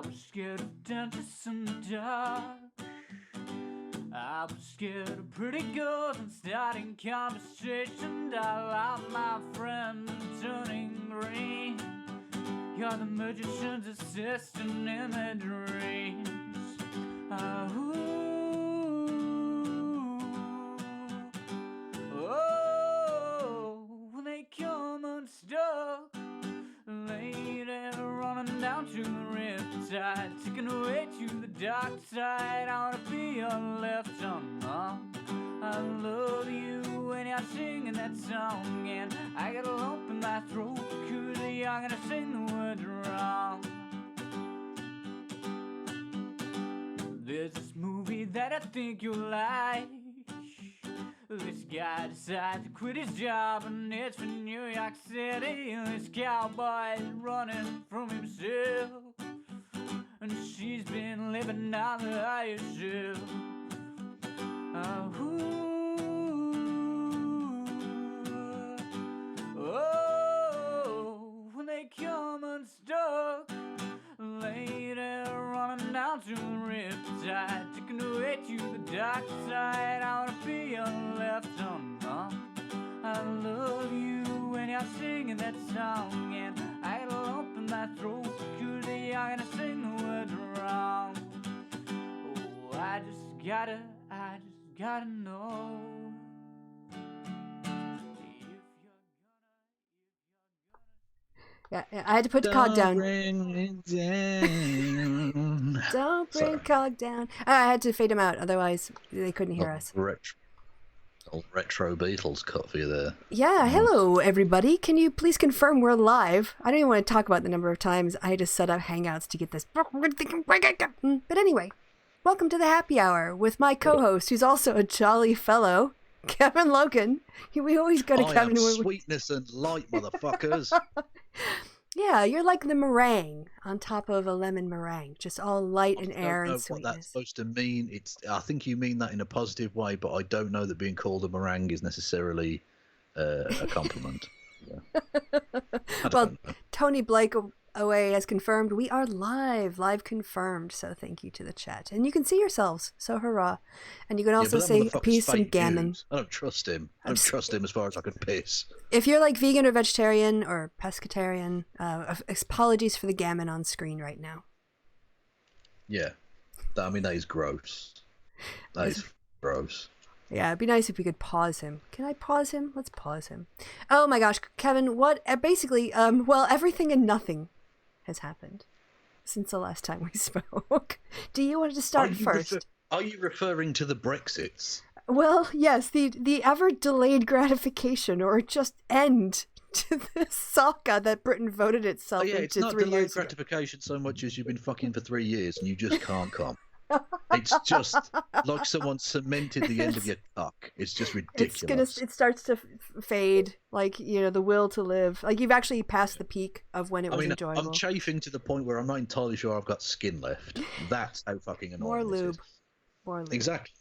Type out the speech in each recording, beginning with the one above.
was scared of dentists in the dark. I was scared of pretty girls and starting conversations. I like my friend turning green. You're the magician's assistant in their dreams. When they come unstuck, lady running down to the riptide, taking away to the dark side. I wanna be your left arm. I love you when you're singing that song, and I got a lump in my throat 'cause you're gonna sing the words wrong. There's this movie that I think you'll like. This guy decides to quit his job and heads for New York City. This cowboy is running from himself, and she's been living on the higher shelf. When they come unstuck, lady running down to the riptide, taking away to the dark side. I wanna be your left arm. I love you when you're singing that song, and I got a lump in my throat 'cause you're gonna sing the words wrong. Oh, I just gotta know. Yeah, I had to put the cog down. Bring it down. Don't bring cog down. I had to fade him out, otherwise they couldn't hear us. Retro Beatles cut for you there. Yeah, hello everybody. Can you please confirm we're live? I don't even want to talk about the number of times I had to set up Hangouts to get this. But anyway, welcome to the happy hour with my co-host, who's also a jolly fellow, Kevin Logan. We always go to Kevin. I am sweetness and light, motherfuckers. Yeah, you're like the meringue on top of a lemon meringue, just all light and air and sweetness. What that's supposed to mean? I think you mean that in a positive way, but I don't know that being called a meringue is necessarily a compliment. Well, Tony Blake away has confirmed we are live confirmed. So thank you to the chat, and you can see yourselves. So hurrah! And you can also say peace and gammon. News. I don't trust him. I don't trust him as far as I could piss. If you're like vegan or vegetarian or pescatarian, apologies for the gammon on screen right now. Yeah, that is gross. That is gross. Yeah, it'd be nice if we could pause him. Can I pause him? Let's pause him. Oh my gosh, Kevin, what? Basically, everything and nothing has happened since the last time we spoke. Do you want to start first? Are you referring to the Brexits? Well, yes, the ever-delayed gratification or just end to the saga that Britain voted itself into 3 years ago. It's not delayed gratification so much as you've been fucking for 3 years and you just can't come. It's just like someone cemented the end of your cock. It's just ridiculous. It starts to fade, like, the will to live. Like, you've actually passed the peak of when it was enjoyable. I'm chafing to the point where I'm not entirely sure I've got skin left. That's how fucking annoying More this lube. is. Exactly.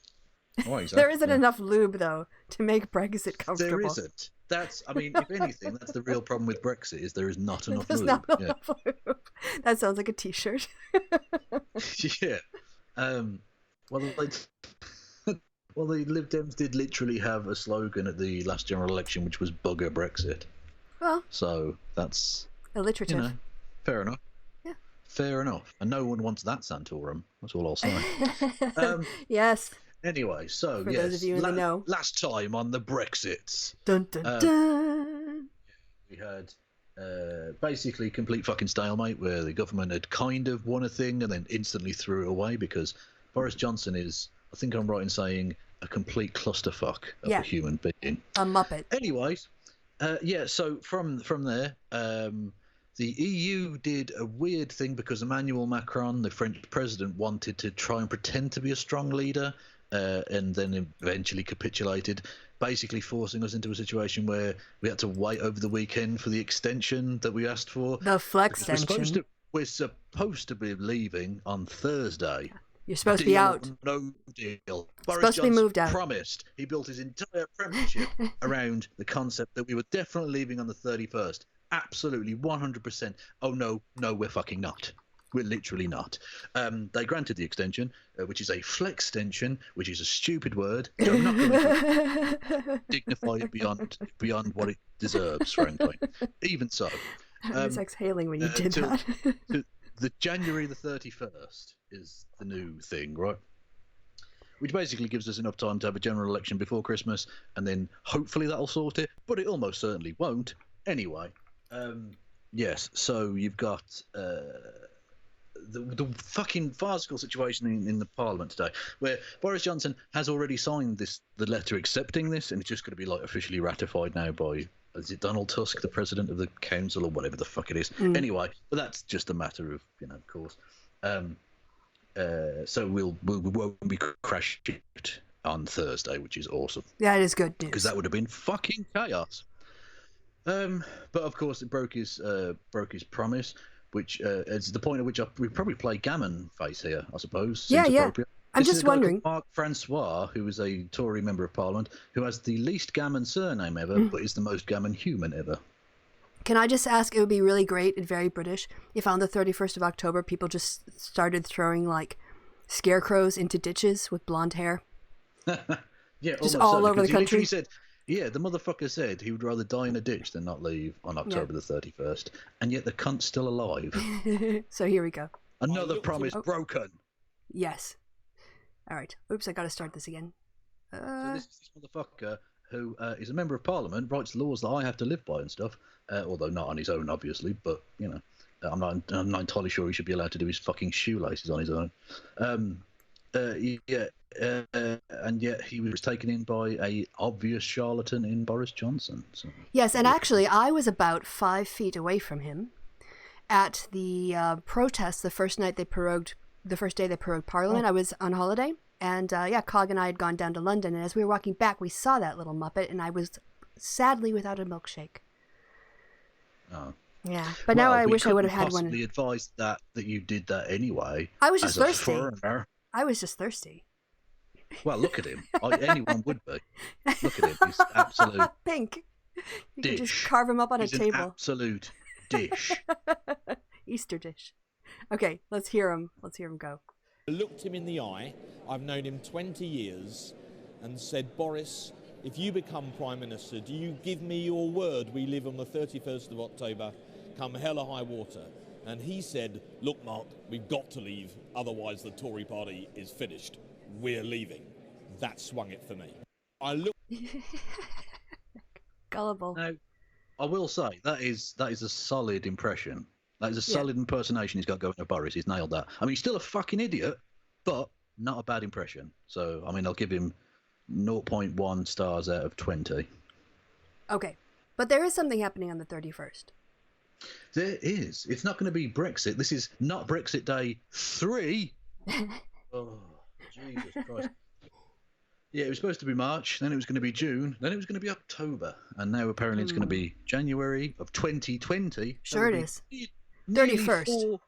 Oh, exactly. There isn't enough lube, though, to make Brexit comfortable. There isn't. If anything, that's the real problem with Brexit, is there is not enough There's lube. Not enough lube. That sounds like a t-shirt. Yeah. Well, the Lib Dems did literally have a slogan at the last general election, which was "Bugger Brexit." Well, so that's alliterative. Fair enough. Yeah. Fair enough. And no one wants that Santorum. That's all I'll say. Yes. Anyway, so for those of you in the know, last time on the Brexits, dun dun dun, we had basically complete fucking stalemate where the government had kind of won a thing and then instantly threw it away because Boris Johnson is, I think I'm right in saying, a complete clusterfuck of a human being. A muppet. Anyways, so from there, the EU did a weird thing because Emmanuel Macron, the French president, wanted to try and pretend to be a strong leader and then eventually capitulated, basically forcing us into a situation where we had to wait over the weekend for the extension that we asked for. The flex extension. We're supposed to be leaving on Thursday. You're supposed to be out. No deal. Boris Johnson to be moved out. Promised. He built his entire premiership around the concept that we were definitely leaving on the 31st. Absolutely, 100%. Oh, no, we're fucking not. We're literally not. They granted the extension, which is a flex-tension, which is a stupid word. I'm not going to dignify it beyond what it deserves, frankly. Even so. I was exhaling when you did that. The January the 31st is the new thing, right? Which basically gives us enough time to have a general election before Christmas, and then hopefully that'll sort it, but it almost certainly won't. Anyway, yes, so you've got the fucking farcical situation in the Parliament today, where Boris Johnson has already signed the letter accepting this, and it's just going to be like officially ratified now by, is it Donald Tusk, the president of the council, or whatever the fuck it is? Anyway, but that's just a matter of, of course. So we won't be crash shipped on Thursday, which is awesome. Yeah, it is good news. Because that would have been fucking chaos. But of course, it broke his promise, which is the point at which we probably play gammon face here, I suppose. Yeah. I'm This just wondering. Mark Francois, who is a Tory member of Parliament, who has the least gammon surname ever, but is the most gammon human ever. Can I just ask, it would be really great and very British if on the 31st of October people just started throwing like scarecrows into ditches with blonde hair? Yeah, just all over the country. He said, the motherfucker said he would rather die in a ditch than not leave on October the 31st, and yet the cunt's still alive. So here we go. Another promise broken. Yes. All right. Oops, I got to start this again. So this is this motherfucker who is a member of Parliament, writes laws that I have to live by and stuff, although not on his own, obviously, but, I'm not entirely sure he should be allowed to do his fucking shoelaces on his own. And yet he was taken in by a obvious charlatan in Boris Johnson. So. Yes, and actually I was about 5 feet away from him at the protest the first day they prorogued Parliament. I was on holiday. And Cog and I had gone down to London, and as we were walking back, we saw that little Muppet, and I was sadly without a milkshake. Oh. Yeah, but now I wish I would have had one. Possibly advised that you did that anyway. I was just thirsty. Foreigner. I was just thirsty. Well, look at him. Anyone would be. Look at him. He's absolute pink. You dish. can just carve him up on He's a table. An absolute dish. Easter dish. Okay, let's hear him. Let's hear him go. I looked him in the eye, I've known him 20 years, and said, Boris, if you become Prime Minister, do you give me your word we live on the 31st of October, come hell or high water? And he said, look, Mark, we've got to leave, otherwise the Tory party is finished. We're leaving. That swung it for me. Gullible. Now, I will say, that is a solid impression. That is a solid impersonation he's got going to Boris. He's nailed that. I mean, he's still a fucking idiot, but not a bad impression. So, I mean, I'll give him 0.1 stars out of 20. Okay. But there is something happening on the 31st. There is. It's not going to be Brexit. This is not Brexit Day 3. Oh, Jesus Christ. Yeah, it was supposed to be March, then it was going to be June, then it was going to be October, and now apparently it's going to be January of 2020. Sure it is. 31st.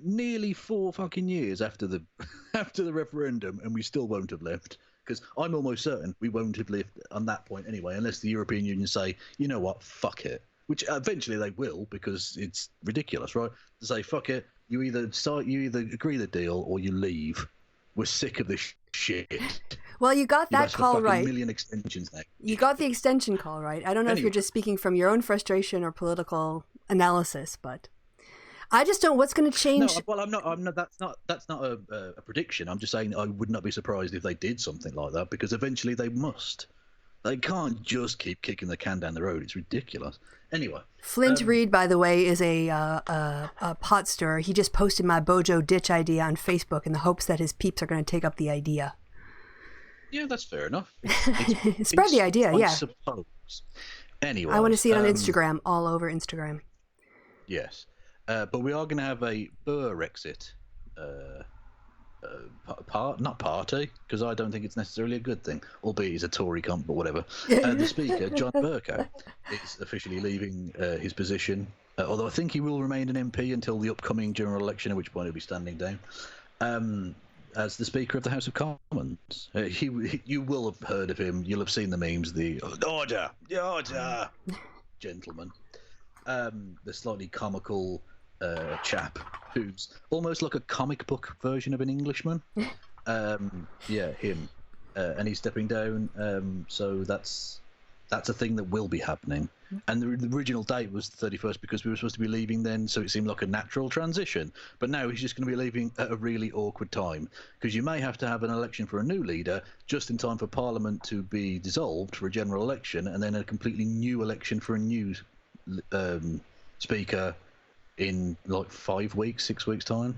Nearly 4 fucking years after the referendum, and we still won't have left. Because I'm almost certain we won't have left on that point anyway, unless the European Union say, you know what, fuck it. Which eventually they will, because it's ridiculous, right? To say, fuck it, you either agree the deal or you leave. We're sick of this shit. Well, you got that call right. A million extensions now. You got the extension call right. I don't know if you're just speaking from your own frustration or political analysis, but I just don't. What's going to change? No, well, I'm not. That's not a prediction. I'm just saying I would not be surprised if they did something like that, because eventually they must. They can't just keep kicking the can down the road. It's ridiculous. Anyway, Flint Reed, by the way, is a pot stirrer. He just posted my Bojo ditch idea on Facebook in the hopes that his peeps are going to take up the idea. Yeah, that's fair enough. Spread the idea, I yeah. suppose. Anyway, I want to see it on Instagram, all over Instagram. Yes, but we are going to have a Brexit not party, because I don't think it's necessarily a good thing, albeit he's a Tory cunt, but whatever. The Speaker, John Bercow, is officially leaving his position, although I think he will remain an MP until the upcoming general election, at which point he'll be standing down, as the Speaker of the House of Commons. You will have heard of him, you'll have seen the memes, the order, gentleman. The slightly comical chap who's almost like a comic book version of an Englishman. Yeah, him. And he's stepping down. So that's a thing that will be happening. And the original date was the 31st because we were supposed to be leaving then, so it seemed like a natural transition. But now he's just going to be leaving at a really awkward time because you may have to have an election for a new leader just in time for Parliament to be dissolved for a general election, and then a completely new election for a new speaker in like 5 weeks, 6 weeks time,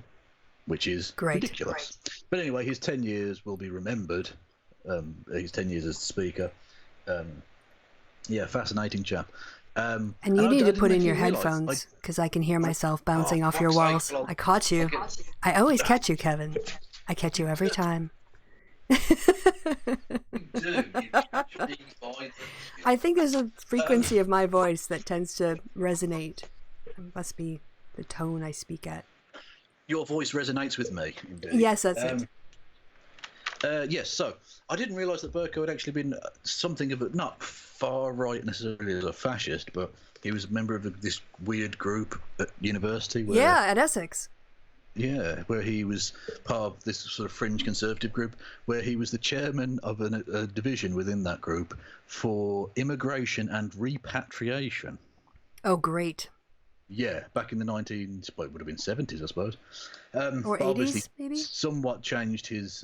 which is ridiculous. But anyway, his 10 years will be remembered. His 10 years as speaker. Yeah, fascinating chap. And you need to put in your headphones because I can hear myself bouncing off your walls. I caught you. I always catch you, Kevin. I catch you every time. You do. You catch me by the... I think there's a frequency of my voice that tends to resonate. It must be the tone I speak at. Your voice resonates with me. Indeed. Yes, that's it. Yes, so I didn't realise that Berko had actually been something of a, not far right necessarily as a fascist, but he was a member of this weird group at university. Where, at Essex. Yeah, where he was part of this sort of fringe conservative group, where he was the chairman of a division within that group for immigration and repatriation. Oh, great. Yeah, back in the well, it would have been 70s, I suppose. Or 80s, maybe? Somewhat changed his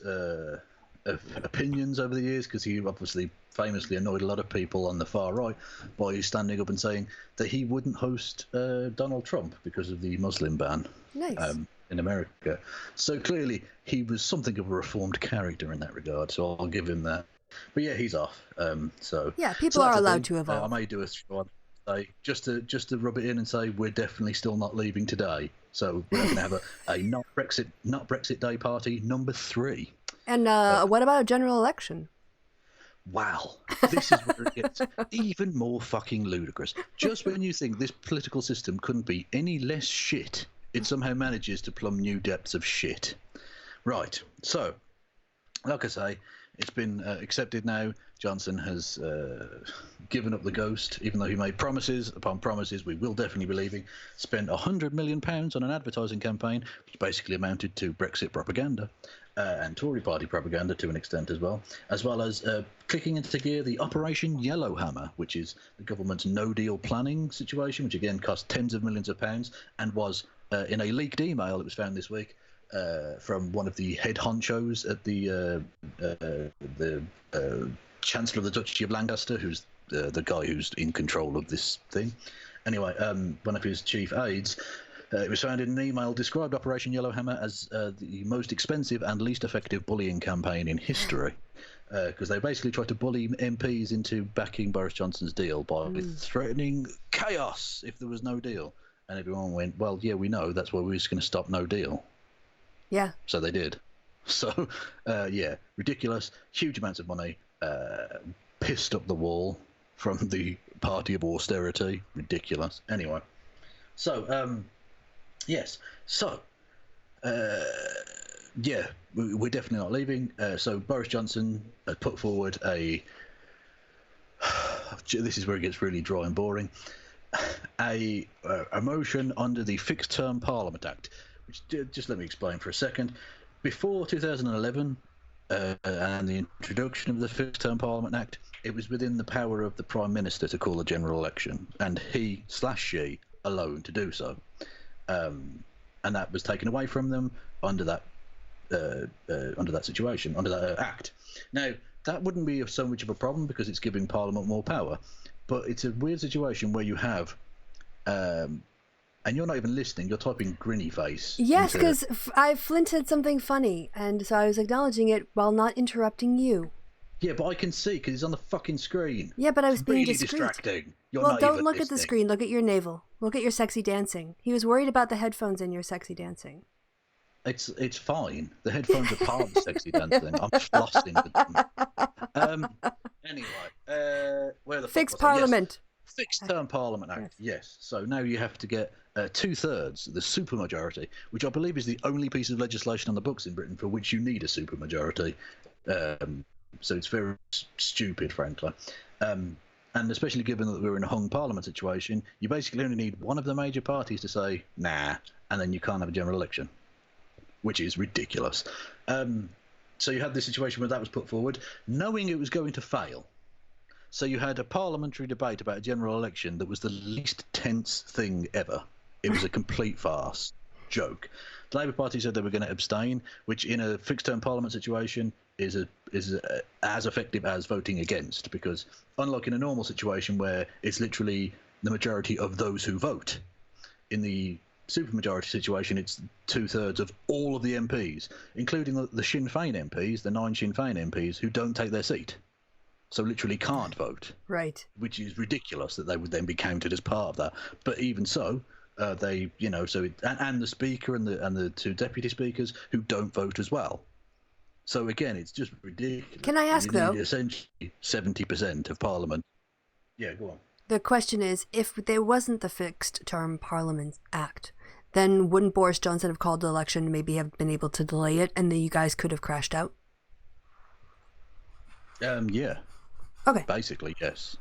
opinions over the years because he obviously famously annoyed a lot of people on the far right by standing up and saying that he wouldn't host Donald Trump because of the Muslim ban in America. So clearly he was something of a reformed character in that regard, so I'll give him that. But yeah, he's off. People are allowed to evolve. I may do a thread just to rub it in and say we're definitely still not leaving today. So we're going to have a not Brexit Day party number 3. And what about a general election? Wow, this is where it gets even more fucking ludicrous. Just when you think this political system couldn't be any less shit, it somehow manages to plumb new depths of shit. Right, so, like I say, it's been accepted now. Johnson has given up the ghost, even though he made promises upon promises. We will definitely be leaving. Spent £100 million on an advertising campaign, which basically amounted to Brexit propaganda and Tory party propaganda to an extent as well as clicking into gear the Operation Yellowhammer, which is the government's no-deal planning situation, which again cost tens of millions of pounds and was in a leaked email that was found this week from one of the head honchos at the Chancellor of the Duchy of Lancaster, who's the guy who's in control of this thing. Anyway, one of his chief aides, it was found in an email, described Operation Yellowhammer as the most expensive and least effective bullying campaign in history, because they basically tried to bully MPs into backing Boris Johnson's deal by threatening chaos if there was no deal. And everyone went, well, yeah, we know, that's why we're just going to stop no deal. Yeah. So they did. So, yeah, ridiculous, huge amounts of money, pissed up the wall from the party of austerity. Ridiculous. Anyway, so, yes. So, yeah, we're definitely not leaving. So Boris Johnson put forward this is where it gets really dry and boring, a motion under the Fixed Term Parliament Act, which, just let me explain for a second. Before 2011 and the introduction of the Fixed Term Parliament Act, it was within the power of the Prime Minister to call a general election, and he/she alone to do so. And that was taken away from them under that situation, under that act. Now, that wouldn't be so much of a problem because it's giving Parliament more power, but it's a weird situation where you have, and you're not even listening, you're typing grinny face. Yes, because Flint said something funny, and so I was acknowledging it while not interrupting you. Yeah, but I can see because it's on the fucking screen. Yeah, but I was being really discreet. Distracting. You're well, not don't even look listening. at the screen. Look at your navel. Look at your sexy dancing. He was worried about the headphones in your sexy dancing. It's fine. The headphones are part of the sexy dancing. I'm flossing with them. Anyway, where the Fixed fuck was I? Parliament. Yes. Fixed Term Parliament Act. Yes. So now you have to get 2/3, the supermajority, which I believe is the only piece of legislation on the books in Britain for which you need a supermajority. So it's very stupid, frankly. And especially given that we're in a hung parliament situation, you basically only need one of the major parties to say, nah, and then you can't have a general election, which is ridiculous. So you had this situation where that was put forward, knowing it was going to fail. So you had a parliamentary debate about a general election that was the least tense thing ever. It was a complete farce. Joke. The Labour Party said they were going to abstain, which in a fixed-term parliament situation is as effective as voting against, because unlike in a normal situation where it's literally the majority of those who vote, in the supermajority situation it's 2/3 of all of the MPs, including the Sinn Féin MPs, the 9 Sinn Féin MPs who don't take their seat, so literally can't vote. Right. Which is ridiculous that they would then be counted as part of that. But even so, they, and the speaker and the 2 deputy speakers who don't vote as well. So again, it's just ridiculous. Can I ask, though? Essentially 70% of Parliament. Yeah, go on. The question is, if there wasn't the Fixed Term Parliament Act, then wouldn't Boris Johnson have called the election, maybe have been able to delay it, and then you guys could have crashed out? Yeah. Okay. Basically, yes.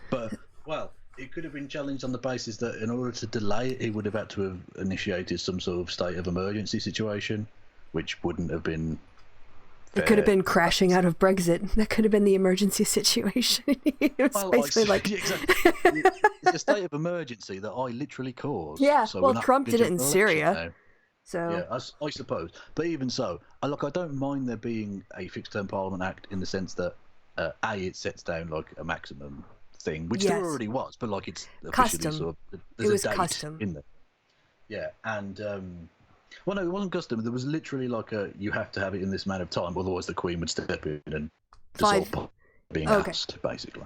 But, well, it could have been challenged on the basis that in order to delay it, he would have had to have initiated some sort of state of emergency situation, which wouldn't have been fair. It could have been crashing out of Brexit. That could have been the emergency situation. It's basically exactly. It's a state of emergency that I literally caused. Yeah, so well, Trump did it in Syria. Now. So yeah, I suppose. But even so, I don't mind there being a fixed-term Parliament Act in the sense that it sets down like a maximum thing, which there already was, but like it's officially custom. sort of It was a date custom in there. Yeah, and well, no, it wasn't custom. There was literally like you have to have it in this amount of time, otherwise the Queen would step in and dissolve being asked, basically.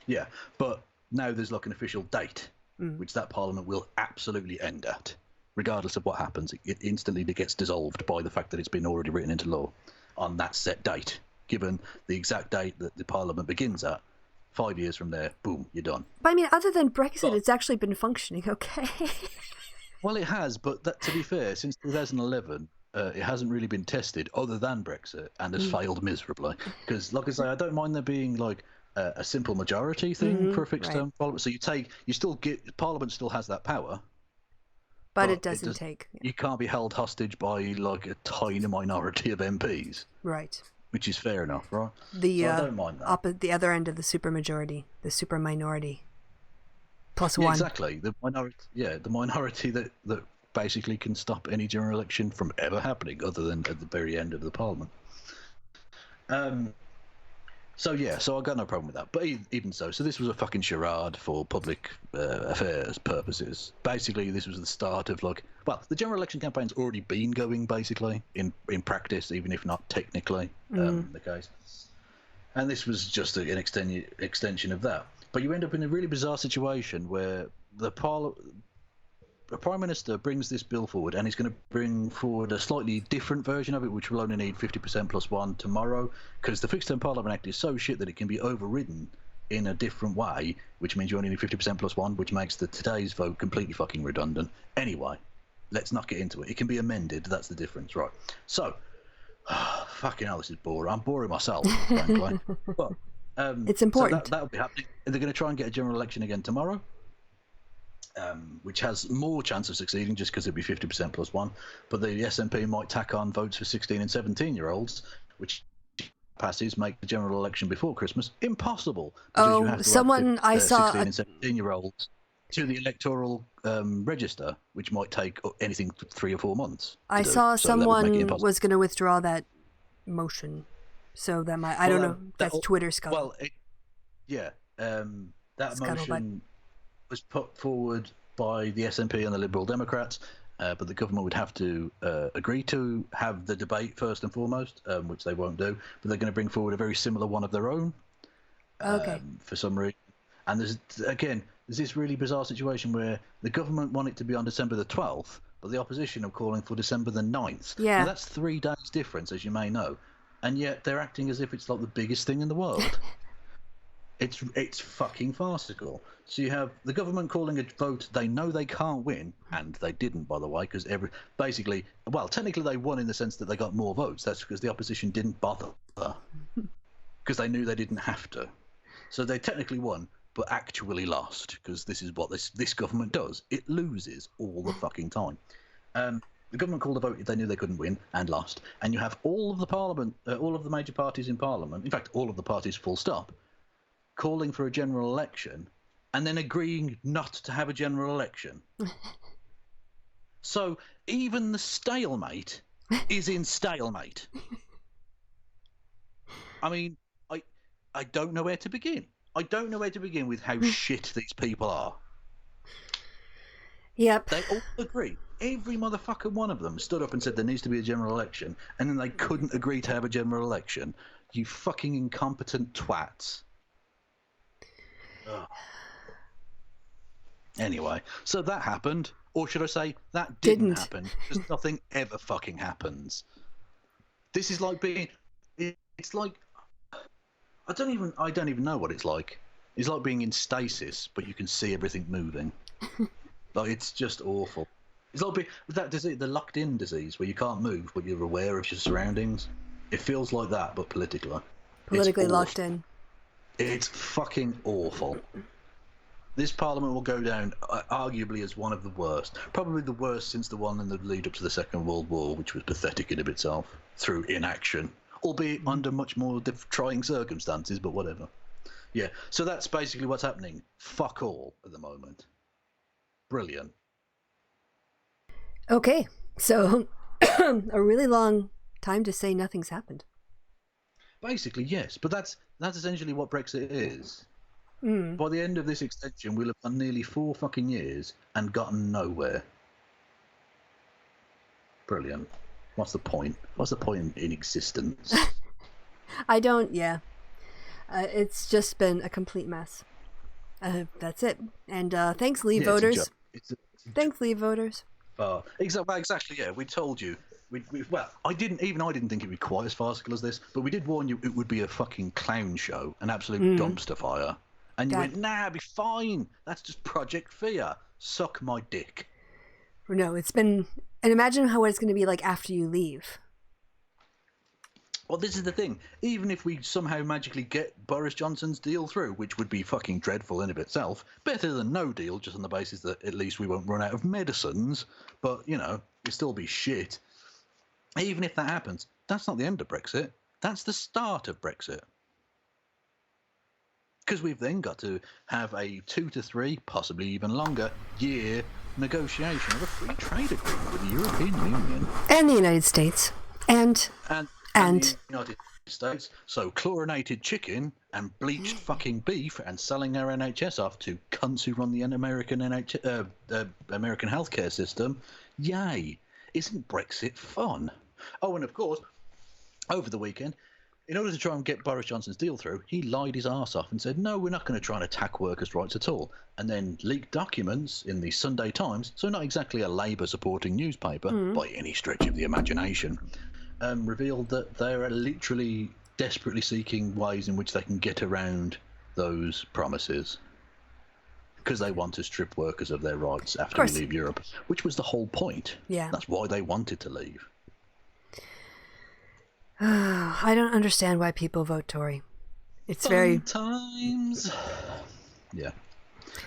Yeah, but now there's like an official date, which that Parliament will absolutely end at. Regardless of what happens, it instantly gets dissolved by the fact that it's been already written into law on that set date. Given the exact date that the Parliament begins at, 5 years from there, boom, you're done. But I mean, other than Brexit, it's actually been functioning okay. Well, it has, but to be fair, since 2011, it hasn't really been tested other than Brexit and has failed miserably. Because, like I say, I don't mind there being like a simple majority thing for a fixed term Parliament. So Parliament still has that power. But it doesn't take. Yeah. You can't be held hostage by like a tiny minority of MPs. Right. Which is fair enough, right? So I don't mind that. The other end of the supermajority, the super minority. +1. Exactly. The minority that basically can stop any general election from ever happening, other than at the very end of the Parliament. So I got no problem with that. But even so this was a fucking charade for public affairs purposes. Basically, this was the start of the general election campaign's already been going, basically, in practice, even if not technically the case. And this was just an extension of that. But you end up in a really bizarre situation where the Prime Minister brings this bill forward, and he's going to bring forward a slightly different version of it, which will only need 50% +1 tomorrow, because the Fixed Term Parliament Act is so shit that it can be overridden in a different way, which means you only need 50% +1, which makes today's vote completely fucking redundant. Anyway, let's not get into it. It can be amended. That's the difference, right? So, fucking hell, this is boring. I'm boring myself, frankly. But it's important. So that'll be happening. They're going to try and get a general election again tomorrow. Which has more chance of succeeding just because it'd be 50% +1. But the SNP might tack on votes for 16 and 17-year-olds, which passes make the general election before Christmas impossible. Oh, you have to someone add I saw 16 and 17-year-olds to the electoral register, which might take anything 3 or 4 months. I saw someone was going to withdraw that motion, so that might. I don't know. That's Twitter scuttle. Well, that motion was put forward by the SNP and the Liberal Democrats, but the government would have to agree to have the debate first and foremost, which they won't do. But they're going to bring forward a very similar one of their own. For some reason. And there's this really bizarre situation where the government want it to be on December the 12th, but the opposition are calling for December the 9th. Yeah. Now, that's 3 days difference, as you may know. And yet they're acting as if it's like the biggest thing in the world. It's fucking farcical. So you have the government calling a vote they know they can't win, and they didn't, by the way, because technically they won in the sense that they got more votes. That's because the opposition didn't bother, because they knew they didn't have to. So they technically won, but actually lost, because this is what this government does. It loses all the fucking time. The government called a vote they knew they couldn't win and lost. And you have all of the parliament, all of the major parties in parliament, in fact, all of the parties full stop, calling for a general election and then agreeing not to have a general election. So even the stalemate is in stalemate. I mean, I don't know where to begin. I don't know where to begin with how shit these people are. Yep. They all agree. Every motherfucking one of them stood up and said there needs to be a general election, and then they couldn't agree to have a general election. You fucking incompetent twats. Ugh. Anyway, so that happened, or should I say, that didn't happen, because nothing ever fucking happens. This is like being... It's like... I don't even know what it's like. It's like being in stasis, but you can see everything moving. Like, it's just awful. It's like that disease, the locked-in disease, where you can't move, but you're aware of your surroundings. It feels like that, but politically. Politically locked in. It's fucking awful. This parliament will go down, arguably, as one of the worst. Probably the worst since the one in the lead-up to the Second World War, which was pathetic in of itself, through inaction. Albeit under much more trying circumstances, but whatever. Yeah, so that's basically what's happening. Fuck all at the moment. Brilliant. Okay, so a really long time to say nothing's happened. Basically, yes, but that's essentially what Brexit is. Mm. By the end of this extension, we'll have done nearly 4 fucking years and gotten nowhere. Brilliant. What's the point? What's the point in existence? I don't, yeah. It's just been a complete mess. That's it. And thanks, Leave voters. Thanks, Leave voters. Exactly, yeah. We told you. Well, I didn't think it'd be quite as farcical as this, but we did warn you it would be a fucking clown show, an absolute dumpster fire. And you went, nah, it'll be fine. That's just Project Fear. Suck my dick. No, it's been... And imagine what it's going to be like after you leave. Well, this is the thing. Even if we somehow magically get Boris Johnson's deal through, which would be fucking dreadful in of itself, better than no deal, just on the basis that at least we won't run out of medicines, but, you know, it'll still be shit. Even if that happens, that's not the end of Brexit. That's the start of Brexit. Because we've then got to have a 2 to 3, possibly even longer, year negotiation of a free trade agreement with the European Union. And the United States. And the United States. So chlorinated chicken and bleached fucking beef and selling our NHS off to cunts who run the American American healthcare system. Yay. Isn't Brexit fun? Oh, and of course, over the weekend, in order to try and get Boris Johnson's deal through, he lied his arse off and said, no, we're not going to try and attack workers' rights at all. And then leaked documents in the Sunday Times, so not exactly a Labour-supporting newspaper by any stretch of the imagination, revealed that they are literally desperately seeking ways in which they can get around those promises. Because they want to strip workers of their rights after we leave Europe, which was the whole point. Yeah. That's why they wanted to leave. I don't understand why people vote Tory. It's Sometimes. Yeah.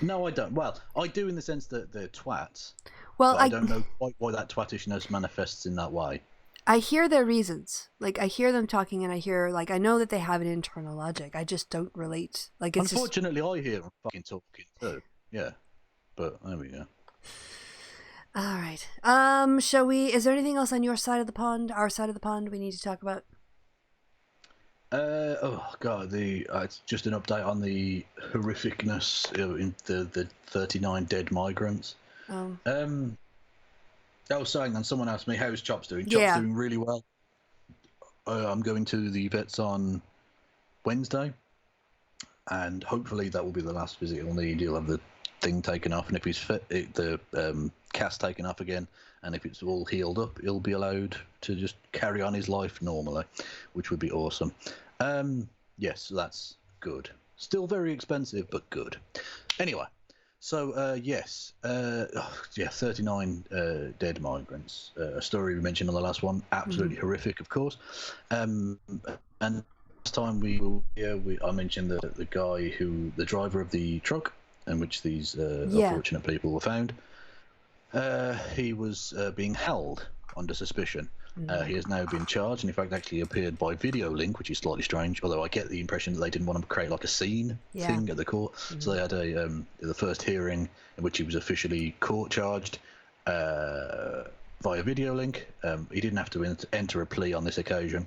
No, I don't. Well, I do in the sense that they're twats. Well, I don't know quite why that twattishness manifests in that way. I hear their reasons. Like, I hear them talking, and I know that they have an internal logic. I just don't relate. Like, it's Unfortunately, I hear them fucking talking too. Yeah. But there we go. All right. Shall we? Is there anything else on your side of the pond, our side of the pond, we need to talk about? Oh god, it's just an update on the horrificness in the 39 dead migrants. Oh. I was saying, and someone asked me, how's Chop's doing? Chop's doing really well. I'm going to the vets on Wednesday, and hopefully that will be the last visit he'll need. He'll have the thing taken off, and if he's fit, the cast taken off again, and if it's all healed up, he'll be allowed to just carry on his life normally, which would be awesome. Yes, that's good. Still very expensive, but good. Anyway, so yes, 39 dead migrants. A story we mentioned on the last one, absolutely horrific, of course. And time we were here, I mentioned the guy the driver of the truck in which these unfortunate people were found. He was being held under suspicion. He has now been charged, and in fact actually appeared by video link, which is slightly strange, although I get the impression that they didn't want to create like a scene thing at the court. So they had the first hearing in which he was officially court charged via video link. He didn't have to enter a plea on this occasion,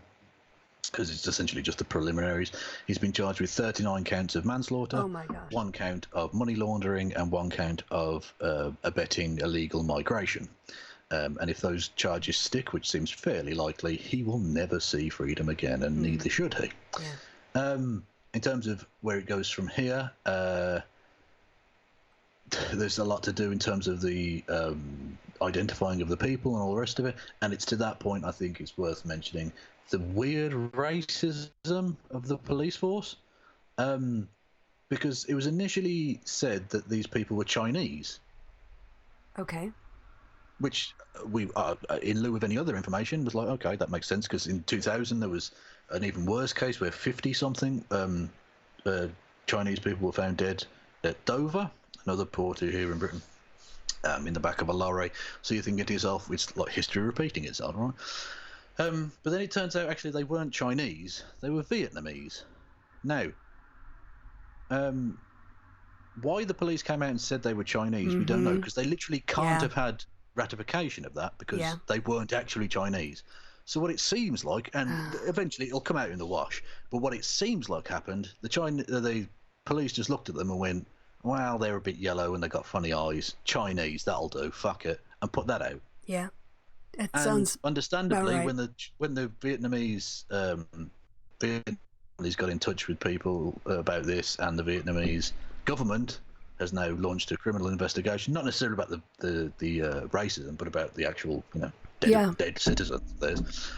because it's essentially just the preliminaries. He's been charged with 39 counts of manslaughter, 1 count of money laundering, and 1 count of abetting illegal migration. And if those charges stick, which seems fairly likely, he will never see freedom again, and neither should he. Yeah. In terms of where it goes from here, there's a lot to do in terms of the identifying of the people and all the rest of it. And it's to that point I think it's worth mentioning the weird racism of the police force, because it was initially said that these people were Chinese. Okay. Which we, in lieu of any other information, was like, okay, that makes sense, because in 2000 there was an even worse case where 50-something Chinese people were found dead at Dover, another port here in Britain, in the back of a lorry. So you're thinking to yourself, it's like history repeating itself, right? But then it turns out actually they weren't Chinese, they were Vietnamese. Now, why the police came out and said they were Chinese, we don't know, because they literally can't have had ratification of that, because they weren't actually Chinese. So what it seems like, and eventually it'll come out in the wash, but what it seems like happened, the police just looked at them and went, well, they're a bit yellow and they got funny eyes, Chinese, that'll do, fuck it, and put that out. Yeah. It sounds understandably right. when the Vietnamese got in touch with people about this, and the Vietnamese government has now launched a criminal investigation, not necessarily about the racism, but about the actual dead citizens.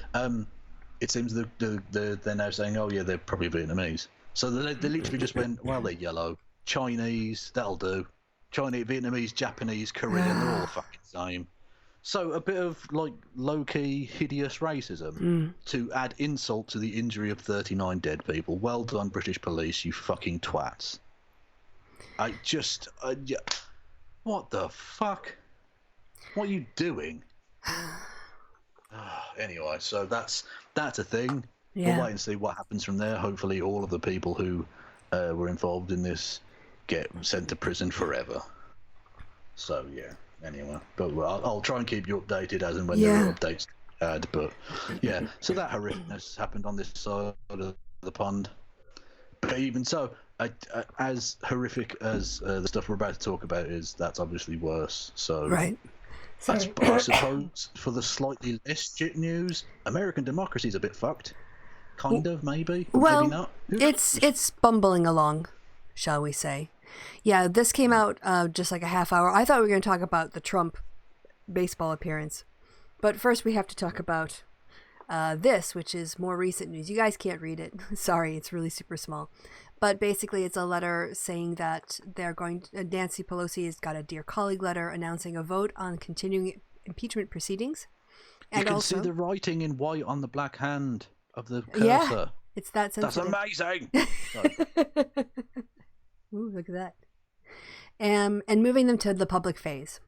It seems they're now saying, oh yeah, they're probably Vietnamese. So they literally just went, well, they're yellow, Chinese, that'll do. Chinese, Vietnamese, Japanese, Korean, they're all the fucking same. So a bit of like low-key, hideous racism to add insult to the injury of 39 dead people. Well done, British police, you fucking twats. What the fuck? What are you doing? Anyway, so that's a thing. We'll wait and see what happens from there. Hopefully all of the people who were involved in this get sent to prison forever. So, yeah. Anyway, but I'll try and keep you updated as and when there are updates add. But yeah, so that horrificness happened on this side of the pond. But even so, as horrific as the stuff we're about to talk about is, that's obviously worse. So right. I suppose for the slightly less shit news, American democracy is a bit fucked. Kind of, maybe. Well, maybe not. It's bumbling along, shall we say. Yeah, this came out just like a half hour. I thought we were going to talk about the Trump baseball appearance. But first we have to talk about this, which is more recent news. You guys can't read it. Sorry, it's really super small. But basically it's a letter saying that Nancy Pelosi has got a Dear Colleague letter announcing a vote on continuing impeachment proceedings. And you can see the writing in white on the black hand of the cursor. Yeah, it's that sensitive. That's amazing! Ooh, look at that. And moving them to the public phase.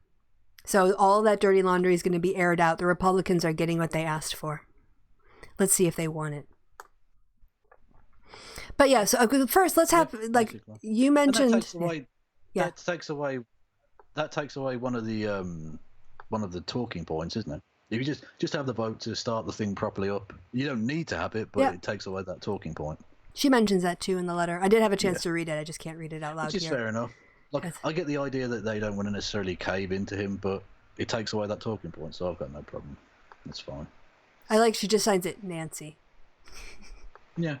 So all that dirty laundry is going to be aired out. The Republicans are getting what they asked for. Let's see if they want it. But yeah, so first let's have, like, basically. You mentioned... That takes away one of the talking points, isn't it? You just have the vote to start the thing properly up. You don't need to have it, but it takes away that talking point. She mentions that too in the letter. I did have a chance to read it. I just can't read it out loud. Which is fair enough. Like, I get the idea that they don't want to necessarily cave into him, but it takes away that talking point, so I've got no problem. That's fine. I like she just signs it Nancy. Yeah.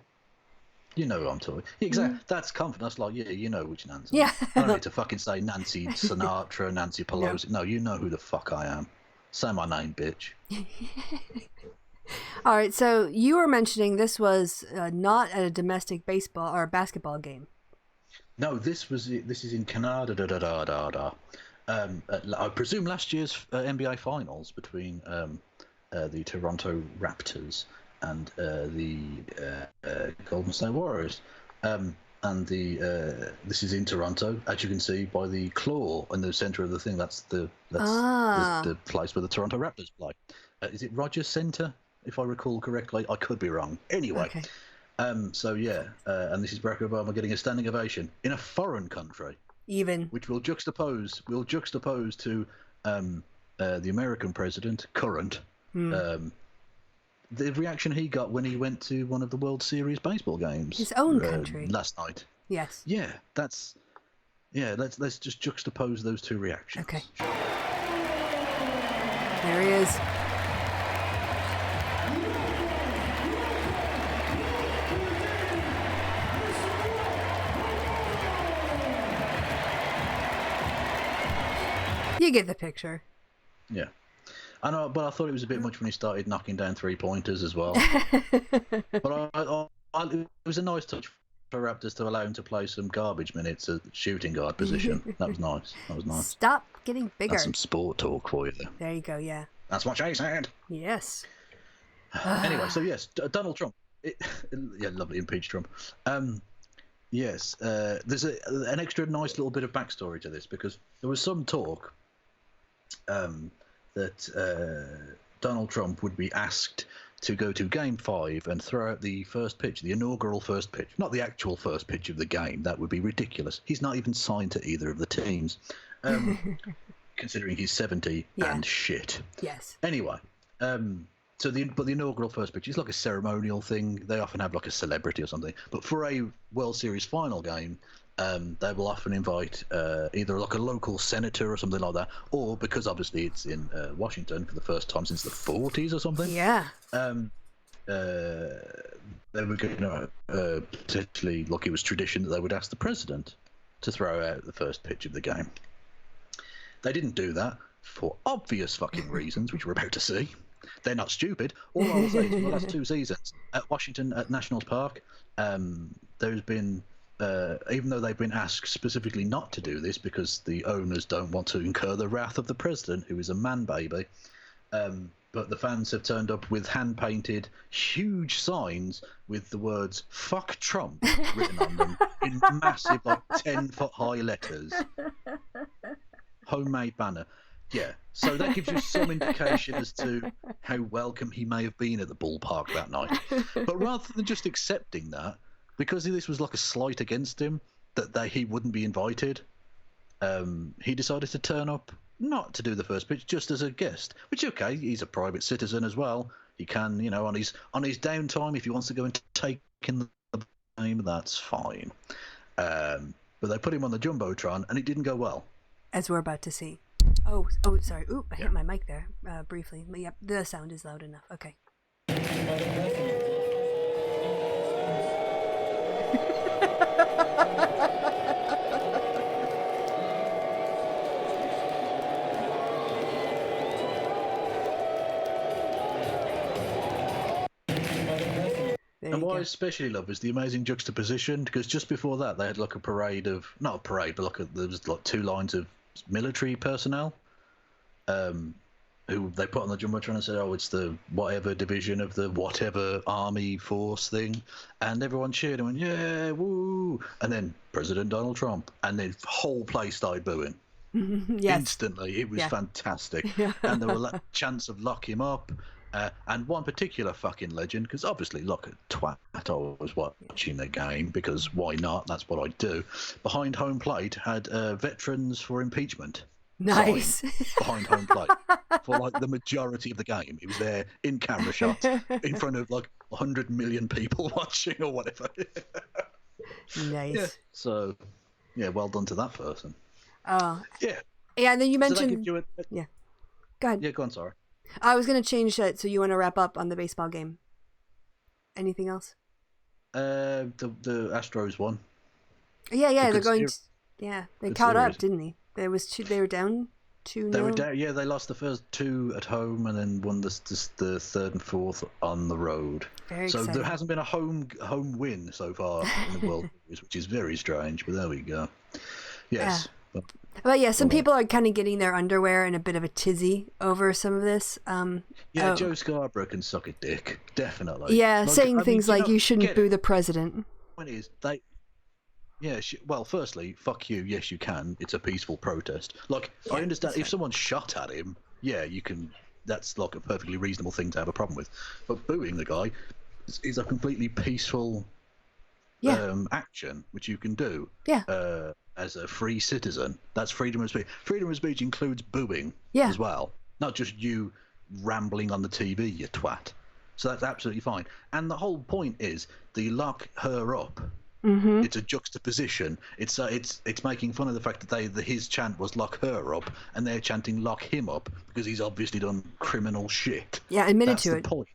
You know who I'm talking. Exactly. That's confidence. Like, yeah, you know which Nancy. Yeah. I don't need to fucking say Nancy Sinatra, Nancy Pelosi. No, you know who the fuck I am. Say my name, bitch. All right, so you were mentioning this was not at a domestic baseball or basketball game. No, this is in Canada. I presume last year's NBA Finals between the Toronto Raptors and the Golden State Warriors. And this is in Toronto, as you can see by the claw in the centre of the thing. That's the place where the Toronto Raptors play. Is it Rogers Centre, if I recall correctly? I could be wrong. Anyway, Okay. and this is Barack Obama getting a standing ovation in a foreign country, which we'll juxtapose to the American president, current. The reaction he got when he went to one of the World Series baseball games, His own country, last night. Yes. Yeah, let's just juxtapose those two reactions. Okay. There he is. You get the picture. Yeah. I know, but I thought it was a bit much when he started knocking down 3-pointers as well. But it was a nice touch for Raptors to allow him to play some garbage minutes at shooting guard position. That was nice. Stop getting bigger. That's some sport talk for you. There you go, yeah. That's what Jay said. Yes. Anyway, so yes, Donald Trump. Lovely impeach Trump. Yes, there's an extra nice little bit of backstory to this, because there was some talk that Donald Trump would be asked to go to Game 5 and throw out the first pitch, the inaugural first pitch. Not the actual first pitch of the game. That would be ridiculous. He's not even signed to either of the teams, considering he's 70 and shit. Yes. Anyway, but the inaugural first pitch is like a ceremonial thing. They often have like a celebrity or something. But for a World Series final game, they will often invite either like a local senator or something like that, or, because obviously it's in Washington for the first time since the 40s or something. Yeah. They were going to potentially, like, it was tradition that they would ask the president to throw out the first pitch of the game. They didn't do that for obvious fucking reasons, which we're about to see. They're not stupid. All I will say is, for the last 2 seasons at Washington at Nationals Park, there's been, even though they've been asked specifically not to do this because the owners don't want to incur the wrath of the president, who is a man baby, but the fans have turned up with hand-painted huge signs with the words "fuck Trump" written on them in massive, like 10-foot-high letters. Homemade banner. Yeah, so that gives you some indication as to how welcome he may have been at the ballpark that night. But rather than just accepting that, because this was like a slight against him, that he wouldn't be invited, he decided to turn up, not to do the first pitch, just as a guest. Which, okay, he's a private citizen as well. He can, on his downtime, if he wants to go and take in the game, that's fine. But they put him on the jumbotron, and it didn't go well. As we're about to see. Oh, sorry. Oop, I hit my mic there briefly. But yep, the sound is loud enough. Okay. And what I especially love is the amazing juxtaposition, because just before that they had like a parade of, not a parade, but there was like 2 lines of military personnel who they put on the jumbotron and said, oh, it's the whatever division of the whatever army force thing, and everyone cheered and went, yeah, woo, and then President Donald Trump, and the whole place started booing. Yes. Instantly. It was fantastic. And there were chants of lock him up. And one particular fucking legend, because obviously, look, at twat, I was watching the game, because why not? That's what I do. Behind home plate had Veterans for Impeachment. Nice. Behind home plate for like the majority of the game. It was there in camera shot in front of like 100 million people watching or whatever. Nice. Yeah. So, yeah, well done to that person. Oh. Yeah. Yeah, and then you mentioned. Yeah. Go ahead. Yeah, go on, sorry. I was going to change that, so you want to wrap up on the baseball game. Anything else? The Astros won. Yeah, they're going. They caught up, didn't they? They were down 2-0. They were down. Yeah, they lost the first 2 at home and then won the 3rd and 4th on the road. Very so exciting. there hasn't been a home win so far in the World Series, which is very strange. But there we go. Yes. But yeah, some people are kind of getting their underwear in a bit of a tizzy over some of this. Joe Scarborough can suck a dick, definitely. Yeah, like, saying things like you shouldn't boo the president. Point is, well, firstly, fuck you. Yes, you can. It's a peaceful protest. Like, I understand if someone shot at him, yeah, you can. That's like a perfectly reasonable thing to have a problem with. But booing the guy is a completely peaceful action, which you can do. Yeah. As a free citizen, that's freedom of speech. Freedom of speech includes booing as well, not just you rambling on the TV, you twat. So that's absolutely fine. And the whole point is the lock her up. Mm-hmm. It's a juxtaposition. It's making fun of the fact that his chant was lock her up, and they're chanting lock him up because he's obviously done criminal shit. Yeah, admitted that's to the it. Point.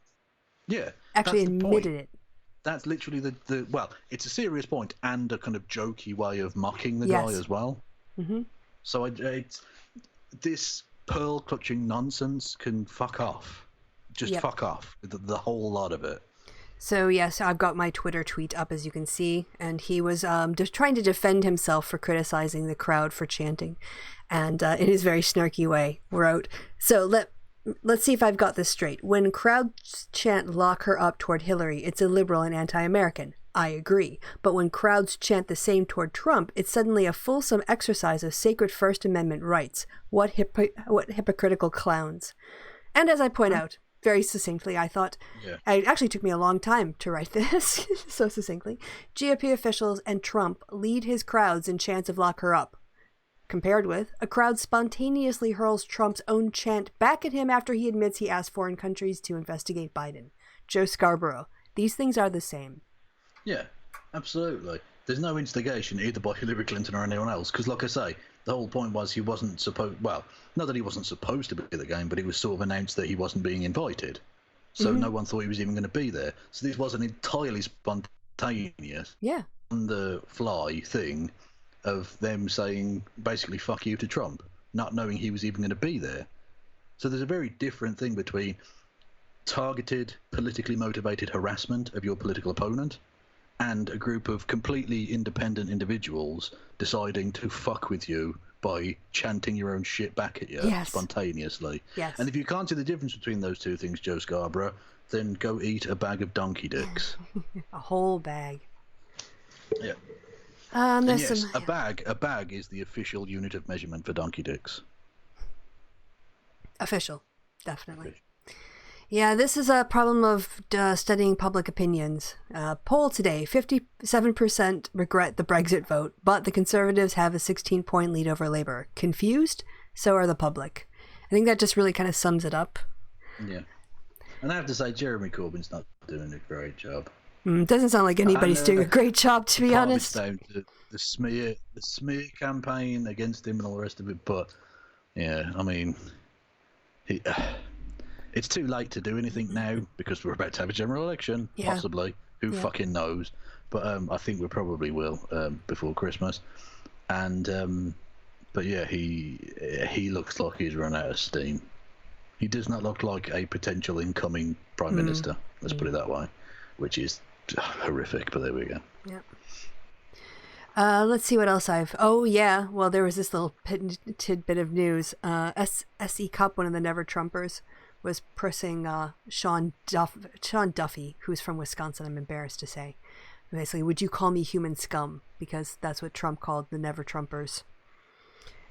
Yeah, actually admitted it. That's literally the well, it's a serious point and a kind of jokey way of mocking the guy as well. Mm-hmm. So it's this pearl clutching nonsense can fuck off. Just fuck off, the whole lot of it. So yes, I've got my Twitter tweet up, as you can see, and he was just trying to defend himself for criticizing the crowd for chanting, and in his very snarky way wrote, so let's see if I've got this straight. When crowds chant lock her up toward Hillary, it's illiberal and anti-American. I agree. But when crowds chant the same toward Trump, it's suddenly a fulsome exercise of sacred First Amendment rights. What hypocritical clowns. And as I point out, very succinctly, I thought, it actually took me a long time to write this, so succinctly, GOP officials and Trump lead his crowds in chants of lock her up. Compared with, a crowd spontaneously hurls Trump's own chant back at him after he admits he asked foreign countries to investigate Biden. Joe Scarborough. These things are the same. Yeah, absolutely. There's no instigation either by Hillary Clinton or anyone else, because like I say, the whole point was he wasn't supposed... Well, not that he wasn't supposed to be at the game, but it was sort of announced that he wasn't being invited. So no one thought he was even going to be there. So this was an entirely spontaneous, on-the-fly thing of them saying basically fuck you to Trump, not knowing he was even going to be there. So there's a very different thing between targeted, politically motivated harassment of your political opponent and a group of completely independent individuals deciding to fuck with you by chanting your own shit back at you spontaneously. Yes. And if you can't see the difference between those two things, Joe Scarborough, then go eat a bag of donkey dicks. A whole bag. Yeah. And yes, a bag is the official unit of measurement for donkey dicks. Official, definitely. Yeah, this is a problem of studying public opinions. Poll today, 57% regret the Brexit vote, but the Conservatives have a 16-point lead over Labour. Confused? So are the public. I think that just really kind of sums it up. Yeah. And I have to say, Jeremy Corbyn's not doing a great job. Doesn't sound like anybody's doing a great job, to be honest. Down to the smear campaign against him and all the rest of it. But yeah, I mean, it's too late to do anything now because we're about to have a general election, possibly. Who fucking knows? But I think we probably will before Christmas. And but yeah, he looks like he's run out of steam. He does not look like a potential incoming prime minister. Let's put it that way, which is horrific, but there we go. Yep. Let's see what else well, there was this little tidbit of news. SE Cup, one of the Never Trumpers, was pressing Sean Duffy, who's from Wisconsin, I'm embarrassed to say. Basically, would you call me human scum? Because that's what Trump called the Never Trumpers.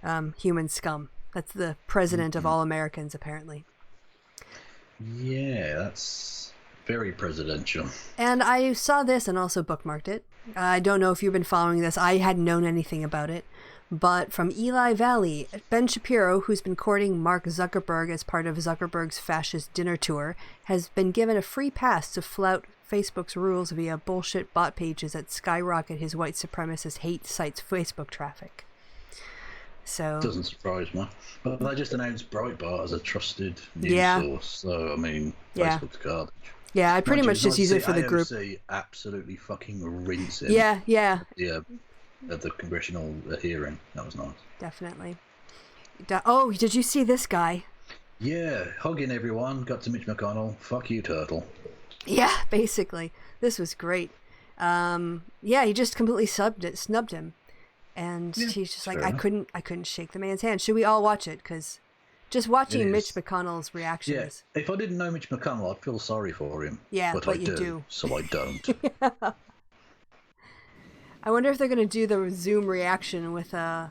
Human scum. That's the president of all Americans, apparently. Yeah, that's very presidential. And I saw this and also bookmarked it. I don't know if you've been following this. I hadn't known anything about it. But from Eli Valley, Ben Shapiro, who's been courting Mark Zuckerberg as part of Zuckerberg's fascist dinner tour, has been given a free pass to flout Facebook's rules via bullshit bot pages that skyrocket his white supremacist hate site's Facebook traffic. So doesn't surprise me. But they just announced Breitbart as a trusted news source. So I mean, Facebook's garbage. Yeah, I pretty much just use it for the group. Absolutely fucking rinse him. Yeah. Yeah, at the congressional hearing. That was nice. Definitely. Oh, did you see this guy? Yeah, hugging everyone. Got to Mitch McConnell. Fuck you, turtle. Yeah, basically. This was great. He just completely snubbed him. And Yeah, he's just like, fair I enough. couldn't shake the man's hand. Should we all watch it? Because just watching It Mitch is. McConnell's Yeah, reactions. if I didn't know Mitch McConnell, I'd feel sorry for him. Yeah, but but I you do. so I don't. I wonder if they're going to do the Zoom reaction with, yeah.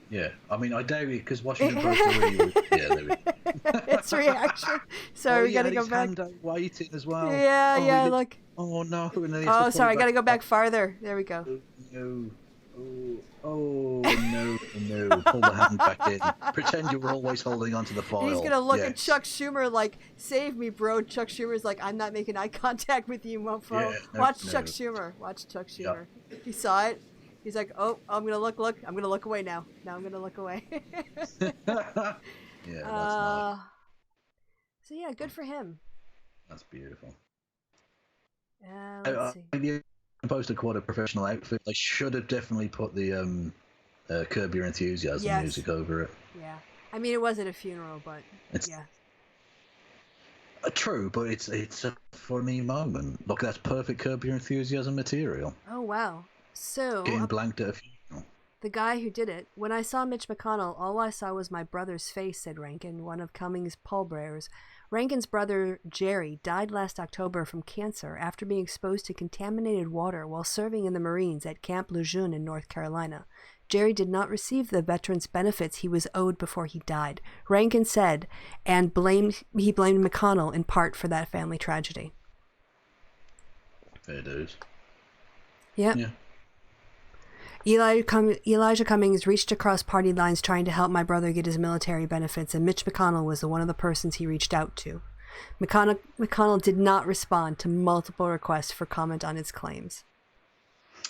Yeah, I mean, I doubt it, because Washington Post already... Yeah, there we go. It's reaction. Sorry, we got to go his back. hand out waiting as well. Yeah, look. Oh, no. And then he has to Oh, pull sorry, I it got to go back up. farther. There we go. No. No. Pull the hand back in. Pretend you were always holding onto the file. And he's going to look at Yes. Chuck Schumer like, save me, bro. Chuck Schumer's like, I'm not making eye contact with you, mofo. Yeah, no, Watch no. Chuck Schumer. Watch Chuck Schumer. He saw it. He's like, oh, I'm going to look. I'm going to look away now. Now I'm going to look away. Yeah, that's nice. So, yeah, good for him. That's beautiful. Let's see. Maybe posted quite a professional outfit. They should have definitely put the Curb Your Enthusiasm Yes. music over it. Yeah. I mean, it wasn't a funeral, but It's yeah. True, but it's a funny moment. Look, that's perfect Curb Your Enthusiasm material. Oh, wow. So, Getting blanked at a funeral. the guy who did it, when I saw Mitch McConnell, all I saw was my brother's face, said Rankin, one of Cummings' pallbearers. Rankin's brother, Jerry, died last October from cancer after being exposed to contaminated water while serving in the Marines at Camp Lejeune in North Carolina. Jerry did not receive the veterans' benefits he was owed before he died, Rankin said, and he blamed McConnell in part for that family tragedy. Fair dues. Yep. Yeah. Elijah Cummings reached across party lines trying to help my brother get his military benefits, and Mitch McConnell was one of the persons he reached out to. McConnell did not respond to multiple requests for comment on his claims.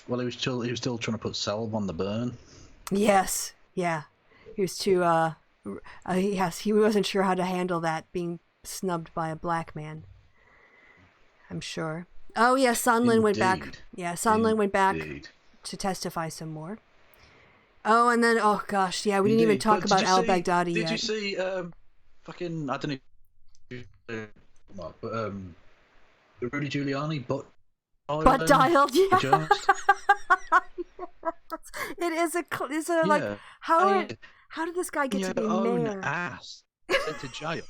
Well, he was still trying to put salve on the burn. Yes, yeah. He was too, yes, he wasn't sure how to handle that, being snubbed by a black man. I'm sure. Oh, yeah, Sondland went back. Indeed. Yeah, Sondland went back Indeed. to testify some more. Oh, and then, oh gosh, yeah, we didn't even talk But about did you al-Baghdadi see- yet. Did you see, fucking, I don't know, but, Rudy Giuliani, but Dialed, yeah. journalist? It is like, Yeah. how And how did this guy get to be your own mayor? ass sent to jail.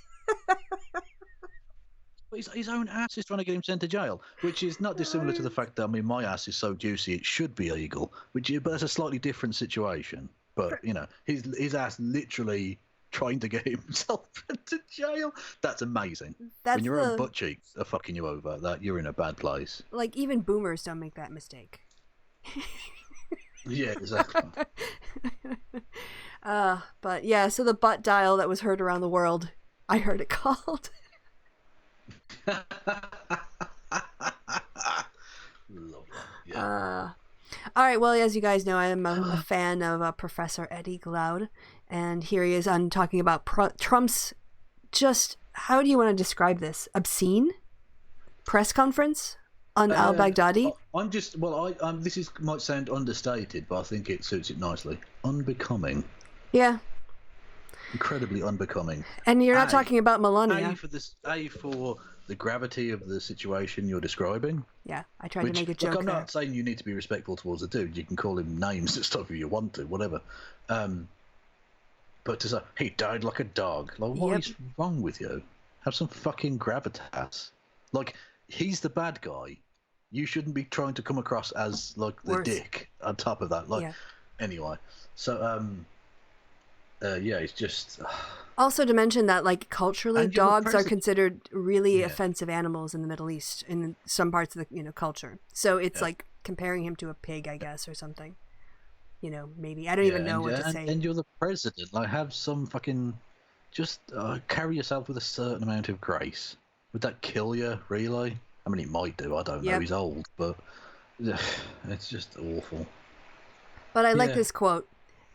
His own ass is trying to get him sent to jail, which is not dissimilar to the fact that, I mean, my ass is so juicy it should be illegal, but that's a slightly different situation. But, you know, his ass literally trying to get himself to jail. That's amazing. That's when your own butt cheeks are fucking you over, that you're in a bad place. Like, even boomers don't make that mistake. Yeah, exactly. But yeah, so the butt dial that was heard around the world, I heard it called. Love that. Yeah. All right, well, as you guys know, I am a fan of Professor Eddie Glaude, and here he is on talking about Trump's just, how do you want to describe this? Obscene press conference on al-Baghdadi? I'm just, well, this might sound understated, but I think it suits it nicely. Unbecoming. Yeah. Incredibly unbecoming. And you're not talking about Melania. For the gravity of the situation you're describing. Yeah, I tried to make a joke look, I'm there. not saying you need to be respectful towards the dude. You can call him names and stuff if you want to, whatever. But to say, he died like a dog. Like, what is wrong with you? Have some fucking gravitas. Like, he's the bad guy. You shouldn't be trying to come across as, like, the dick on top of that. Like, anyway. So, yeah, it's just... Also to mention that, like, culturally, And you're the dogs are president. considered really offensive animals in the Middle East, in some parts of the culture. So it's like comparing him to a pig, I guess, or something. You know, maybe. I don't even know what to say. And you're the president. Like, have some fucking... Just carry yourself with a certain amount of grace. Would that kill you, really? I mean, it might do. I don't know. He's old, but it's just awful. But I like this quote.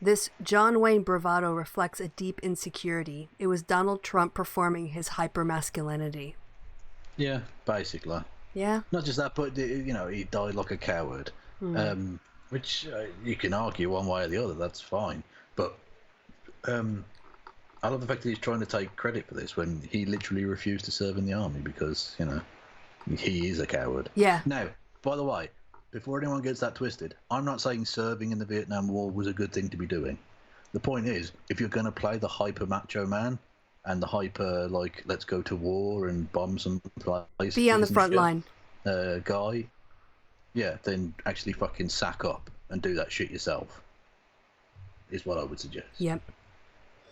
This John Wayne bravado reflects a deep insecurity. It was Donald Trump performing his hypermasculinity. Yeah, basically. Yeah. Not just that, but, you know, he died like a coward. Which you can argue one way or the other. That's fine. But I love the fact that he's trying to take credit for this when he literally refused to serve in the army because, you know, he is a coward. Yeah. Now, by the way, before anyone gets that twisted, I'm not saying serving in the Vietnam War was a good thing to be doing. The point is, if you're going to play the hyper macho man and the hyper, like, let's go to war and bomb some places, be on the front line guy, yeah, then actually fucking sack up and do that shit yourself, is what I would suggest. Yep.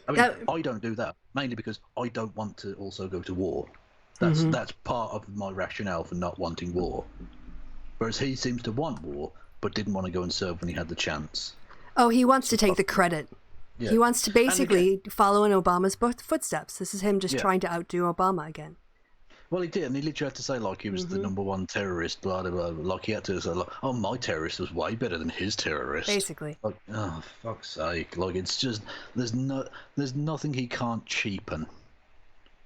I mean, I don't do that, mainly because I don't want to also go to war. That's part of my rationale for not wanting war. Whereas he seems to want war, but didn't want to go and serve when he had the chance. Oh, he wants to take the credit. Yeah. He wants to basically follow in Obama's footsteps. This is him just trying to outdo Obama again. Well, he did, and he literally had to say, like, he was the number one terrorist, blah, blah, blah. Like, he had to say, like, oh, my terrorist was way better than his terrorist. Basically. Like, oh, fuck's sake. Like, it's just, there's nothing he can't cheapen.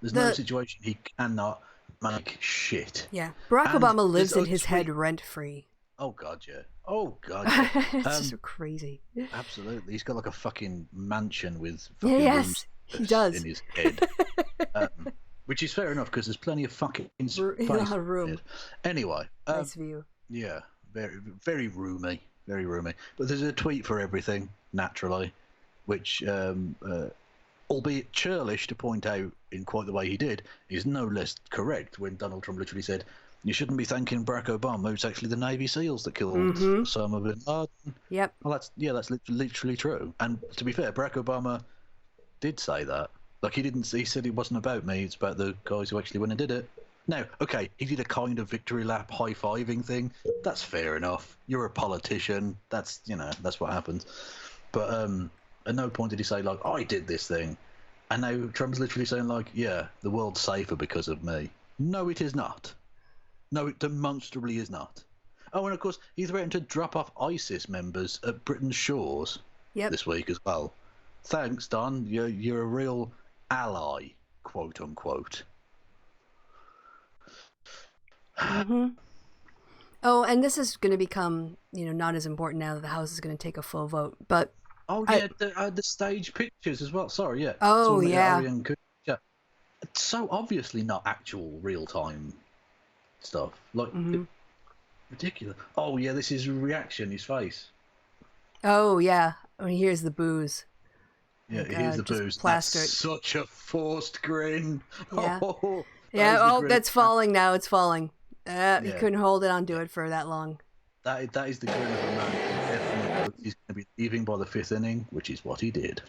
There's no situation he cannot make shit. Yeah. Barack Obama lives in his head rent-free. Oh, God, yeah. Oh, God, yeah. It's just crazy. Absolutely. He's got, like, a fucking mansion with fucking yes, he does. in his head. Which is fair enough, because there's plenty of fucking space. A lot of room. Anyway. Nice view. Yeah, very, very roomy. Very roomy. But there's a tweet for everything, naturally, which, albeit churlish to point out in quite the way he did, is no less correct when Donald Trump literally said, you shouldn't be thanking Barack Obama. It's actually the Navy SEALs that killed Osama bin Laden. Yep. Well, that's literally true. And to be fair, Barack Obama did say that. Like, he said it wasn't about me, it's about the guys who actually went and did it. Now, okay, he did a kind of victory lap high-fiving thing. That's fair enough. You're a politician. That's what happens. But at no point did he say, like, I did this thing. And now Trump's literally saying, like, yeah, the world's safer because of me. No, it is not. No, it demonstrably is not. Oh, and of course, he threatened to drop off ISIS members at Britain's shores this week as well. Thanks, Don. You're a real ally, quote unquote. Oh, and this is going to become, not as important now that the House is going to take a full vote. But the stage pictures as well. Sorry, yeah. Oh, yeah. It's so obviously not actual real time stuff. Like ridiculous. Oh yeah, this is reaction. His face. Oh yeah. Oh, here's the booze. Yeah, here's the booze. Plastered. That's such a forced grin. Yeah. That's falling now. It's falling. He couldn't hold it onto it for that long. That is the grin of a man who definitely knows he's going to be leaving by the fifth inning, which is what he did.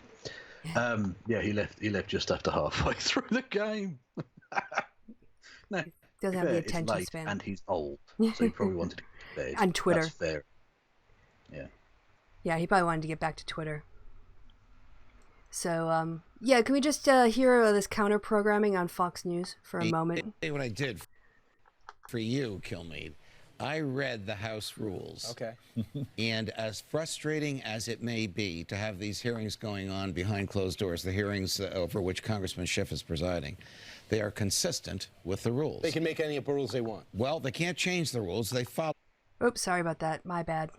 Yeah. He left just after halfway through the game. No, doesn't have the attention span, and he's old, so he probably wanted to get to bed. On Twitter. That's fair. Yeah. Yeah, he probably wanted to get back to Twitter. So, can we just hear this counter programming on Fox News for a moment? What I did for you, Kilmeade, I read the House rules. Okay. And as frustrating as it may be to have these hearings going on behind closed doors, the hearings over which Congressman Schiff is presiding, they are consistent with the rules. They can make any rules they want. Well, they can't change the rules. They follow. Oops, sorry about that. My bad.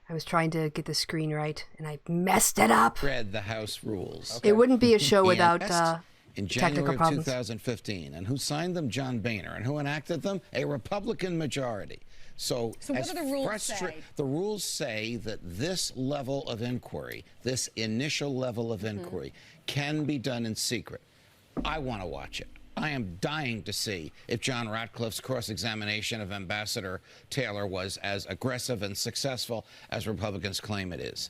I was trying to get the screen right, and I messed it up. Read the House rules. Okay. It wouldn't be a show without in technical January of problems. 2015. And who signed them? John Boehner. And who enacted them? A Republican majority. So what do the rules say? The rules say that this level of inquiry, this initial level of inquiry, can be done in secret. I want to watch it. I am dying to see if John Ratcliffe's cross-examination of Ambassador Taylor was as aggressive and successful as Republicans claim it is.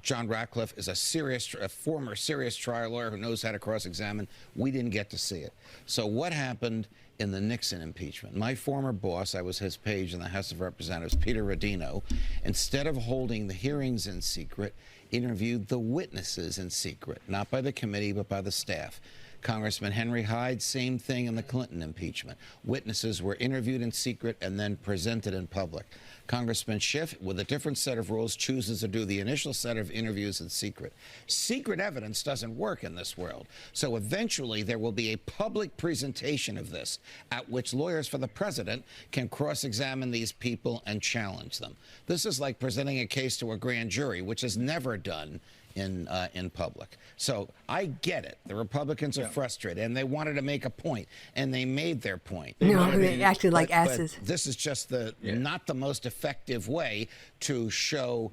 John Ratcliffe is a former serious trial lawyer who knows how to cross-examine. We didn't get to see it. So what happened in the Nixon impeachment? My former boss, I was his page in the House of Representatives, Peter Rodino, instead of holding the hearings in secret, interviewed the witnesses in secret, not by the committee, but by the staff. Congressman Henry Hyde, same thing in the Clinton impeachment. Witnesses were interviewed in secret and then presented in public. Congressman Schiff, with a different set of rules, chooses to do the initial set of interviews in secret. Secret evidence doesn't work in this world. So eventually there will be a public presentation of this at which lawyers for the president can cross-examine these people and challenge them. This is like presenting a case to a grand jury, which is never done in public. So I get it. The Republicans are frustrated, and they wanted to make a point, and they made their point. No, they acted like asses. But this is just not the most effective way to show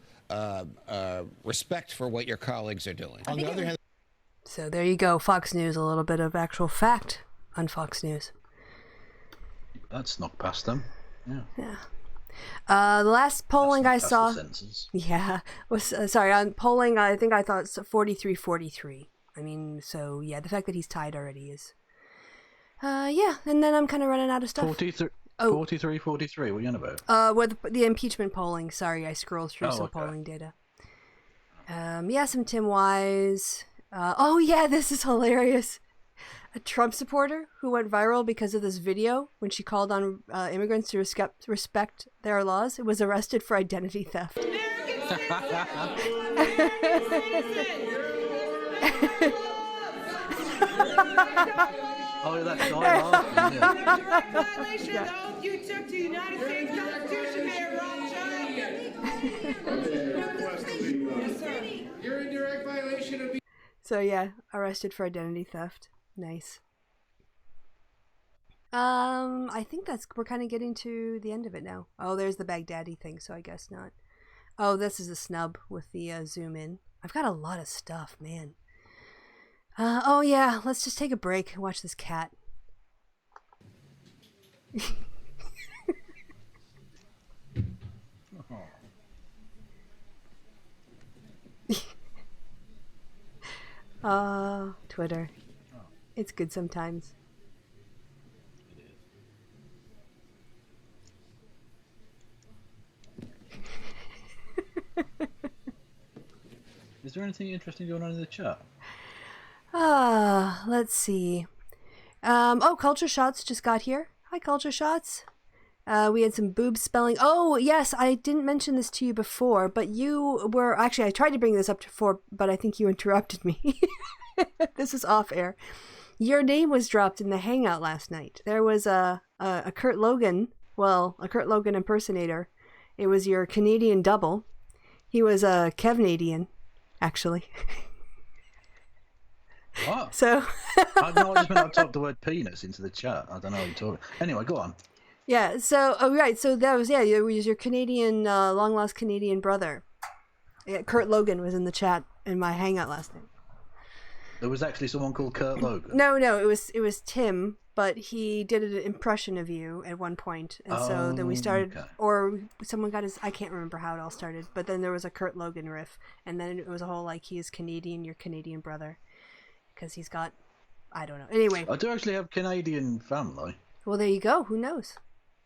respect for what your colleagues are doing. On the other hand, so there you go, Fox News, a little bit of actual fact on Fox News. That snuck past them. Yeah. The last polling I saw, was sorry, on polling, I think I thought 43-43. I mean, so yeah, the fact that he's tied already is, yeah, and then I'm kind of running out of stuff. 43-43, what are you on about? With the impeachment polling, sorry, I scrolled through some polling data. Yeah, some Tim Wise. Oh yeah, this is hilarious. A Trump supporter who went viral because of this video when she called on immigrants to respect their laws, was arrested for identity theft. Oh, that's not violation of the oath you took to the United States Constitution, Mayor Rothschild. Yes, sir. You're in direct violation of. So yeah, arrested for identity theft. Nice. I think we're kind of getting to the end of it now. Oh, there's the Baghdadi thing, so I guess not. Oh, this is a snub with the zoom in. I've got a lot of stuff, man. Oh yeah, let's just take a break and watch this cat. Twitter. It's good sometimes. Is there anything interesting going on in the chat? Let's see. Oh, Culture Shots just got here. Hi, Culture Shots. We had some boob spelling. Oh, yes, I didn't mention this to you before, but you were... Actually, I tried to bring this up before, but I think you interrupted me. This is off air. Your name was dropped in the Hangout last night. There was a Kurt Logan, a Kurt Logan impersonator. It was your Canadian double. He was a Kevnadian, actually. What? So... I know, I just meant I typed the word penis into the chat. I don't know what you're talking. Anyway, go on. Yeah, so, right, so that was, it was your Canadian, long-lost Canadian brother. Yeah, Kurt Logan was in the chat in my Hangout last night. There was actually someone called Kurt Logan? No, it was Tim, but he did an impression of you at one point, and so then we started, or someone got his, I can't remember how it all started, but then there was a Kurt Logan riff, and then it was a whole, like, he is Canadian, your Canadian brother, because he's got, I don't know, anyway. I do actually have Canadian family. Well, there you go, who knows?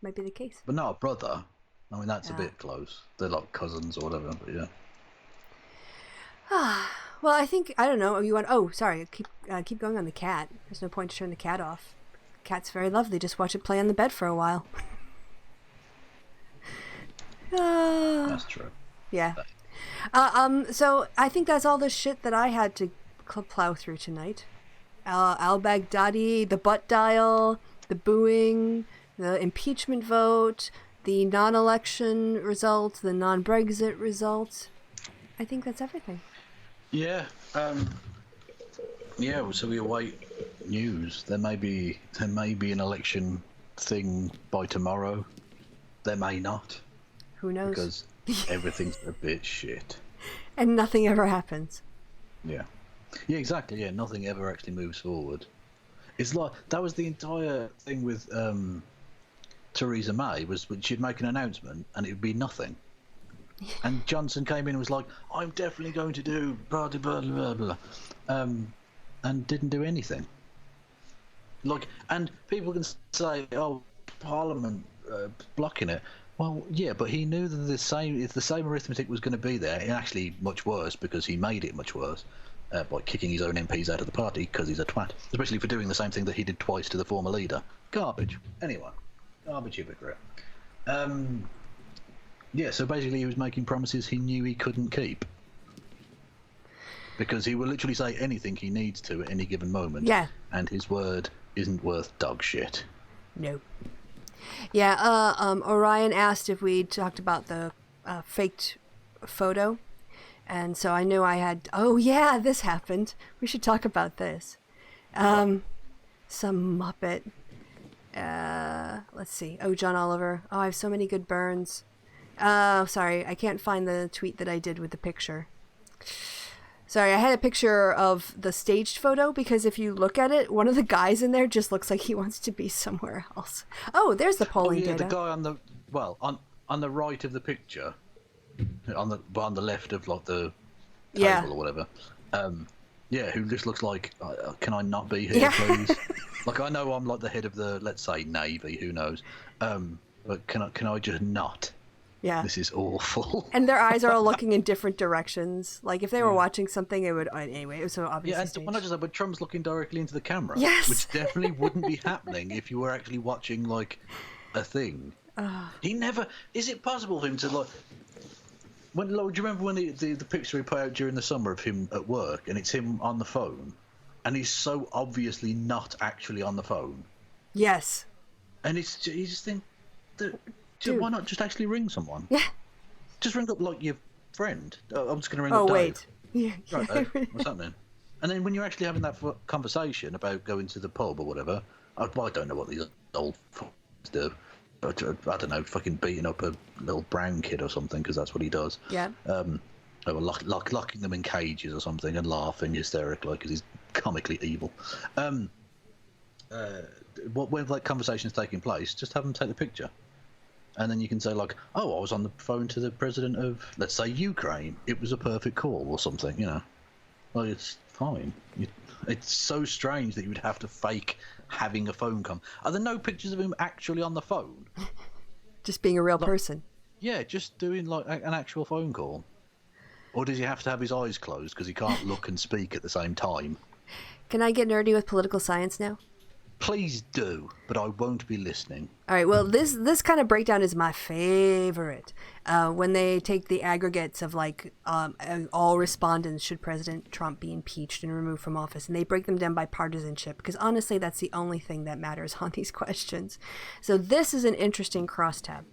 Might be the case. But not a brother. I mean, that's a bit close. They're like cousins or whatever, but yeah. Well, I think, I don't know, you want, oh, sorry, keep going on the cat. There's no point to turn the cat off. Cat's very lovely, just watch it play on the bed for a while. That's true. Yeah. So I think that's all the shit that I had to plow through tonight. Al-Baghdadi, the butt dial, the booing, the impeachment vote, the non-election results, the non-Brexit results. I think that's everything. Yeah. Yeah, so we await news. There may be an election thing by tomorrow. There may not. Who knows? Because everything's a bit shit. And nothing ever happens. Yeah. Yeah, exactly. Yeah, nothing ever actually moves forward. It's like that was the entire thing with Theresa May, was she'd make an announcement and it would be nothing. And Johnson came in and was like, I'm definitely going to do blah blah blah blah, and didn't do anything. Like, and people can say, oh, Parliament blocking it. Well, yeah, but he knew that if the same arithmetic was going to be there, and actually much worse because he made it much worse by kicking his own MPs out of the party because he's a twat, especially for doing the same thing that he did twice to the former leader. Garbage. Anyway, garbage hypocrite. Yeah, so basically he was making promises he knew he couldn't keep. Because he will literally say anything he needs to at any given moment. Yeah. And his word isn't worth dog shit. No. Yeah, Orion asked if we talked about the faked photo. And so I knew I had, oh yeah, this happened. We should talk about this. Some Muppet. Let's see. Oh, John Oliver. Oh, I have so many good burns. Sorry, I can't find the tweet that I did with the picture. Sorry, I had a picture of the staged photo because if you look at it, one of the guys in there just looks like he wants to be somewhere else. Oh, there's the polling data. The guy on the on the right of the picture, on the left of like the table or whatever. Who just looks like, can I not be here, please? Like, I know I'm like the head of the, let's say, Navy, who knows? But can I just not? Yeah. This is awful. And their eyes are all looking in different directions. Like, if they were watching something, it would, anyway, it was so obviously not just that, but Trump's looking directly into the camera. Yes. Which definitely wouldn't be happening if you were actually watching, like, a thing. He never, is it possible for him to, like, do you remember when the picture he put out during the summer of him at work, and it's him on the phone, and he's so obviously not actually on the phone? Yes. And you just think, dude, why not just actually ring someone? Yeah. Just ring up, like, your friend. I'm just going to ring up Dave. Wait. Yeah. Right, what's happening? And then when you're actually having that conversation about going to the pub or whatever, I don't know what these old f***s do. I don't know, fucking beating up a little brown kid or something, because that's what he does. Yeah. Or locking them in cages or something and laughing hysterically because he's comically evil. When like conversation's taking place, just have them take the picture. And then you can say, like, oh, I was on the phone to the president of, let's say, Ukraine. It was a perfect call or something, you know. Well, it's fine. It's so strange that you would have to fake having a phone call. Are there no pictures of him actually on the phone? Just being a real person. Yeah, just doing, like, an actual phone call. Or does he have to have his eyes closed because he can't look and speak at the same time? Can I get nerdy with political science now? Please do, but I won't be listening. All right, well, this kind of breakdown is my favorite. When they take the aggregates of, like, all respondents should President Trump be impeached and removed from office, and they break them down by partisanship, because honestly, that's the only thing that matters on these questions. So this is an interesting crosstab,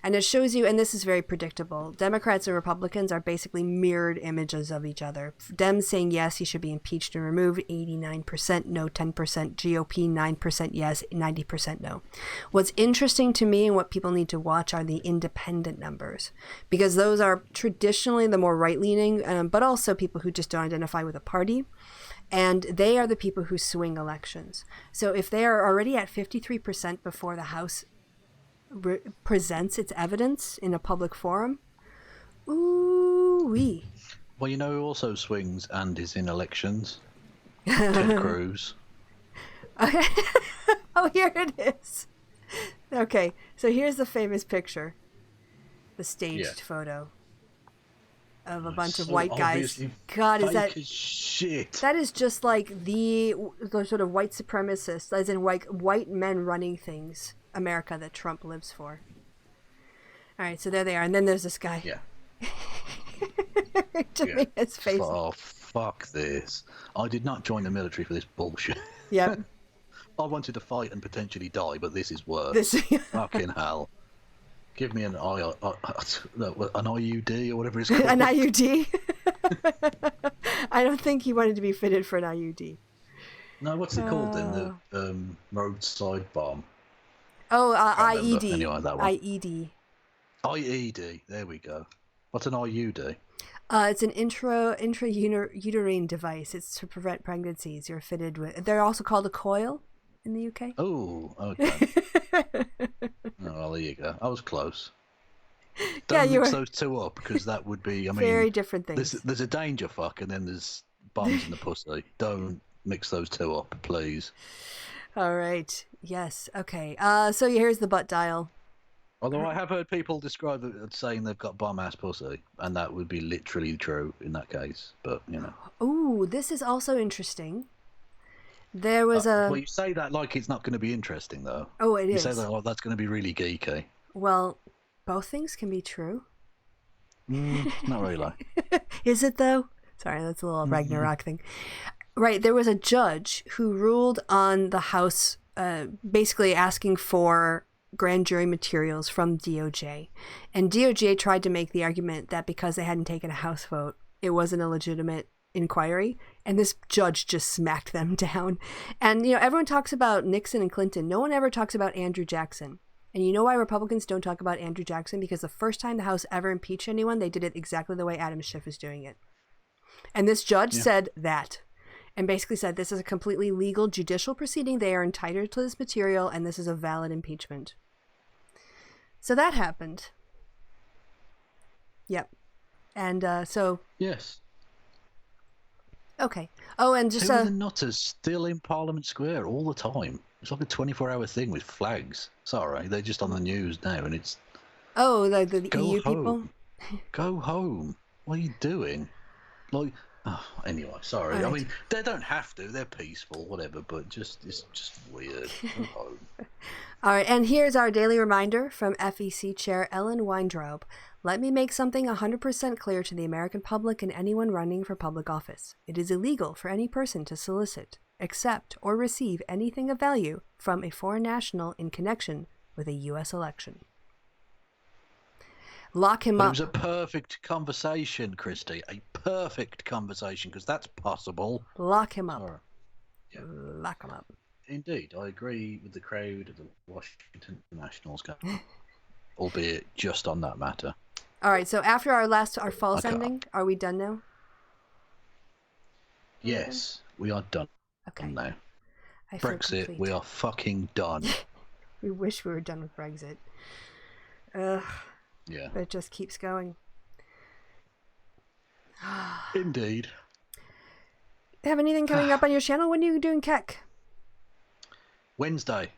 and it shows you, and this is very predictable, Democrats and Republicans are basically mirrored images of each other. Dems saying yes, he should be impeached and removed, 89%, no, 10%, GOP, 9% yes, 90% no. What's interesting to me and what people need to watch are the independent numbers, because those are traditionally the more right-leaning, but also people who just don't identify with a party, and they are the people who swing elections. So if they are already at 53% before the House presents its evidence in a public forum, ooh-wee. Well, you know who also swings and is in elections? Ted Cruz. Okay. Oh, here it is. Okay, so here's the famous picture, the staged photo of a bunch of white guys. God, is that shit? That is just like the sort of white supremacist, as in white men running things, America that Trump lives for. All right, so there they are, and then there's this guy. Yeah. His face. Oh, fuck this! I did not join the military for this bullshit. Yep. I wanted to fight and potentially die, but this is worse. Fucking hell. Give me an IUD or whatever it's called. An IUD? I don't think he wanted to be fitted for an IUD. No, what's it called then? The roadside bomb. Oh, IED. Anyway, that one. IED. IED. There we go. What's an IUD? It's an intrauterine device. It's to prevent pregnancies. You're fitted with. They're also called a coil in the UK. Oh, okay. Well, there you go. I was close. Don't mix those two up, because that would be, very different things. There's a danger fuck, and then there's bombs in the pussy. Don't mix those two up, please. All right. Yes. Okay. So here's the butt dial. Although I have heard people describe it saying they've got bomb-ass pussy, and that would be literally true in that case, but, you know. Ooh, this is also interesting. There was a... Well, you say that like it's not going to be interesting, though. Oh, it is. You say that, oh, that's going to be really geeky. Well, both things can be true. Not really. Is it, though? Sorry, that's a little Ragnarok thing. Right, there was a judge who ruled on the House basically asking for grand jury materials from DOJ. And DOJ tried to make the argument that because they hadn't taken a House vote, it wasn't a legitimate inquiry, and this judge just smacked them down. And everyone talks about Nixon and Clinton. No one ever talks about Andrew Jackson. And you know why Republicans don't talk about Andrew Jackson? Because the first time the House ever impeached anyone, they did it exactly the way Adam Schiff is doing it. And this judge said that, and basically said this is a completely legal judicial proceeding. They are entitled to this material, and this is a valid impeachment. So that happened. Yep. And so... Yes. Okay. Oh, and just... Who are the nutters still in Parliament Square all the time? It's like a 24-hour thing with flags. Sorry, they're just on the news now, and it's... Oh, the Go EU home. people? Go home. What are you doing? Like... Oh, anyway, sorry. All right. I mean, they don't have to. They're peaceful, whatever, but it's just weird. Go home. All right, and here's our daily reminder from FEC Chair Ellen Weintraub. Let me make something 100% clear to the American public and anyone running for public office. It is illegal for any person to solicit, accept, or receive anything of value from a foreign national in connection with a U.S. election. Lock him up. It was a perfect conversation, Kristi. A perfect conversation, because that's possible. Lock him up. Sorry. Yeah. Lock him up. Indeed, I agree with the crowd of the Washington Nationals game, albeit just on that matter. All right, so after our false ending, are we done now? Yes, we are done now. I feel Brexit, complete. we are fucking done. We wish we were done with Brexit. Ugh. Yeah. But it just keeps going. Indeed. Have anything coming up on your channel? When are you doing Keck? Wednesday.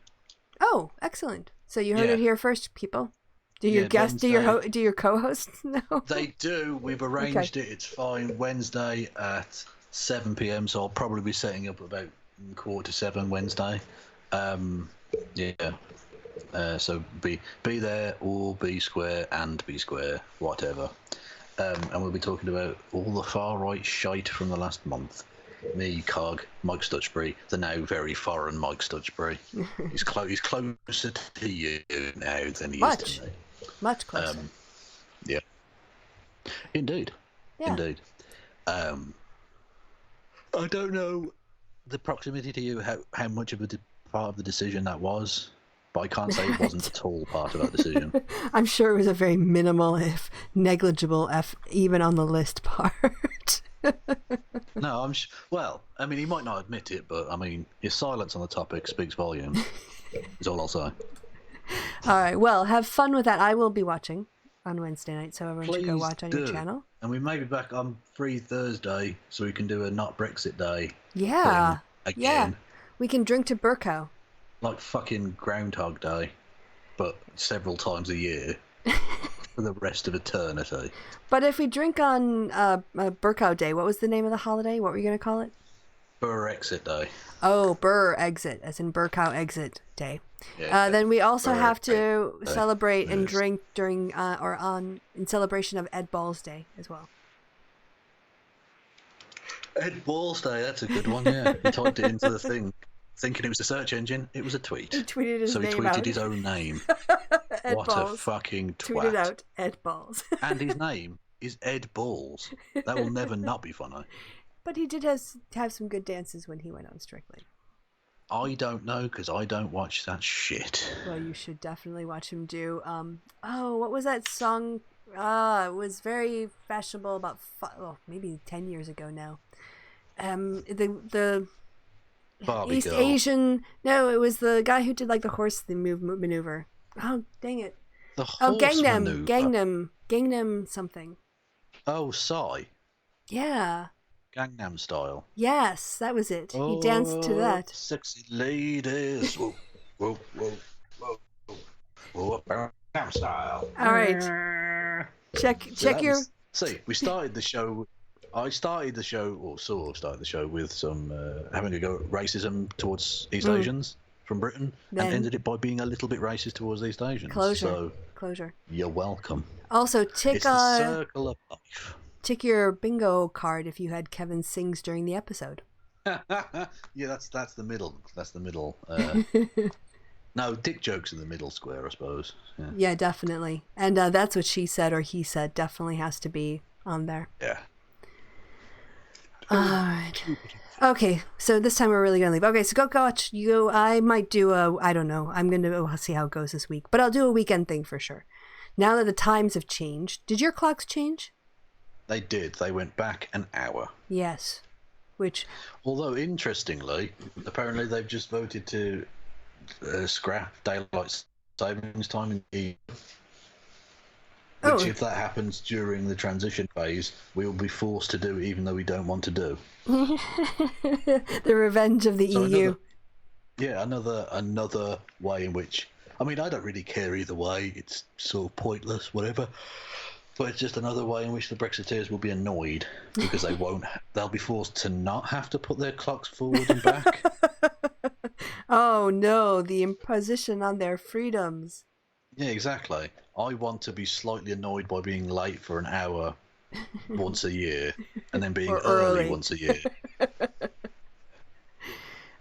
Oh, excellent. So you heard it here first, people. Do your guests, Wednesday. do your co-hosts know? They do. We've arranged it. It's fine. Wednesday at 7 p.m. So I'll probably be setting up about 6:45 Wednesday. Yeah. So be there or be square and be square, whatever. And we'll be talking about all the far right shite from the last month. Me, Cog, Mike Stutchbury, the now very foreign Mike Stutchbury. He's closer to you now than he is to me. Much closer. Yeah. Indeed. Yeah. Indeed. I don't know the proximity to you, how much of a part of the decision that was, but I can't say it wasn't at all part of that decision. I'm sure it was a very minimal, if negligible, even on the list part. No, well, I mean, he might not admit it, but I mean, his silence on the topic speaks volumes. Is all I'll say. All right, well, have fun with that. I will be watching on Wednesday night, so everyone should go watch on your channel. And we may be back on free Thursday, so we can do a not Brexit day. Yeah. Again. Yeah. We can drink to Burkow. Like fucking Groundhog Day, but several times a year for the rest of eternity. But if we drink on Burkow Day, what was the name of the holiday? What were you going to call it? Burexit Day. Oh, Burr Exit, as in Burkow Exit Day. Yeah, then we also have to Day. celebrate and Yes. drink during in celebration of Ed Balls Day as well. Ed Balls Day, that's a good one, yeah. He typed it into the thing, thinking it was a search engine. It was a tweet. He tweeted his so he name tweeted out. his own name. Ed What Balls. a fucking twat. Tweeted out Ed Balls. And his name is Ed Balls. That will never not be funny. But he did have some good dances when he went on Strictly. I don't know, because I don't watch that shit. Well, you should definitely watch him do. What was that song? It was very fashionable about maybe 10 years ago now. The Barbie East Girl. Asian. No, it was the guy who did like the horse maneuver. Oh, dang it! The horse maneuver. Gangnam something. Oh, Psy. Yeah. Gangnam Style. Yes, that was it. He danced to that. Sexy ladies. Whoa, whoa, whoa, whoa, whoa. Gangnam Style. All right. Check your. See, we started the show. I started the show, or sort of started the show, with some having a go at racism towards East Asians from Britain, Then- and ended it by being a little bit racist towards East Asians. Closure. So you're welcome. Also, It's the circle of life. tick your bingo card if you had Kevin sings during the episode. Yeah, that's the middle. That's the middle. No, dick jokes in the middle square, I suppose. Yeah. Yeah, definitely. And that's what she said or he said definitely has to be on there. Yeah. Alright. Okay, so this time we're really gonna leave. Okay, so go watch. I might do I don't know. I'll see how it goes this week. But I'll do a weekend thing for sure. Now that the times have changed. Did your clocks change? They did. They went back an hour. Yes. Which... Although, interestingly, apparently they've just voted to scrap daylight savings time in the EU. Which, if that happens during the transition phase, we will be forced to do even though we don't want to do. The revenge of the EU. Another way in which... I mean, I don't really care either way. It's sort of pointless, whatever. But it's just another way in which the Brexiteers will be annoyed because they'll be forced to not have to put their clocks forward and back. Oh no, the imposition on their freedoms. Yeah, exactly. I want to be slightly annoyed by being late for an hour once a year and then being early once a year.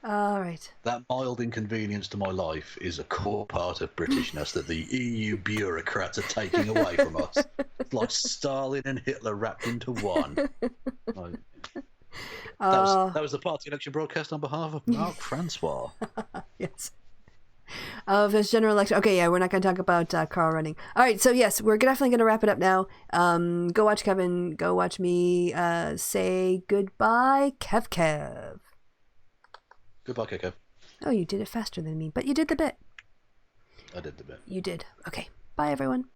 All right. That mild inconvenience to my life is a core part of Britishness that the EU bureaucrats are taking away from us. It's like Stalin and Hitler wrapped into one. That was the party election broadcast on behalf of Mark Francois. Yes. Of his general election. Okay, yeah, we're not going to talk about Carl running. All right, so yes, we're definitely going to wrap it up now. Go watch Kevin. Go watch me say goodbye, Kev. Goodbye, Kev. Oh, you did it faster than me, but you did the bit. I did the bit. You did. Okay. Bye, everyone.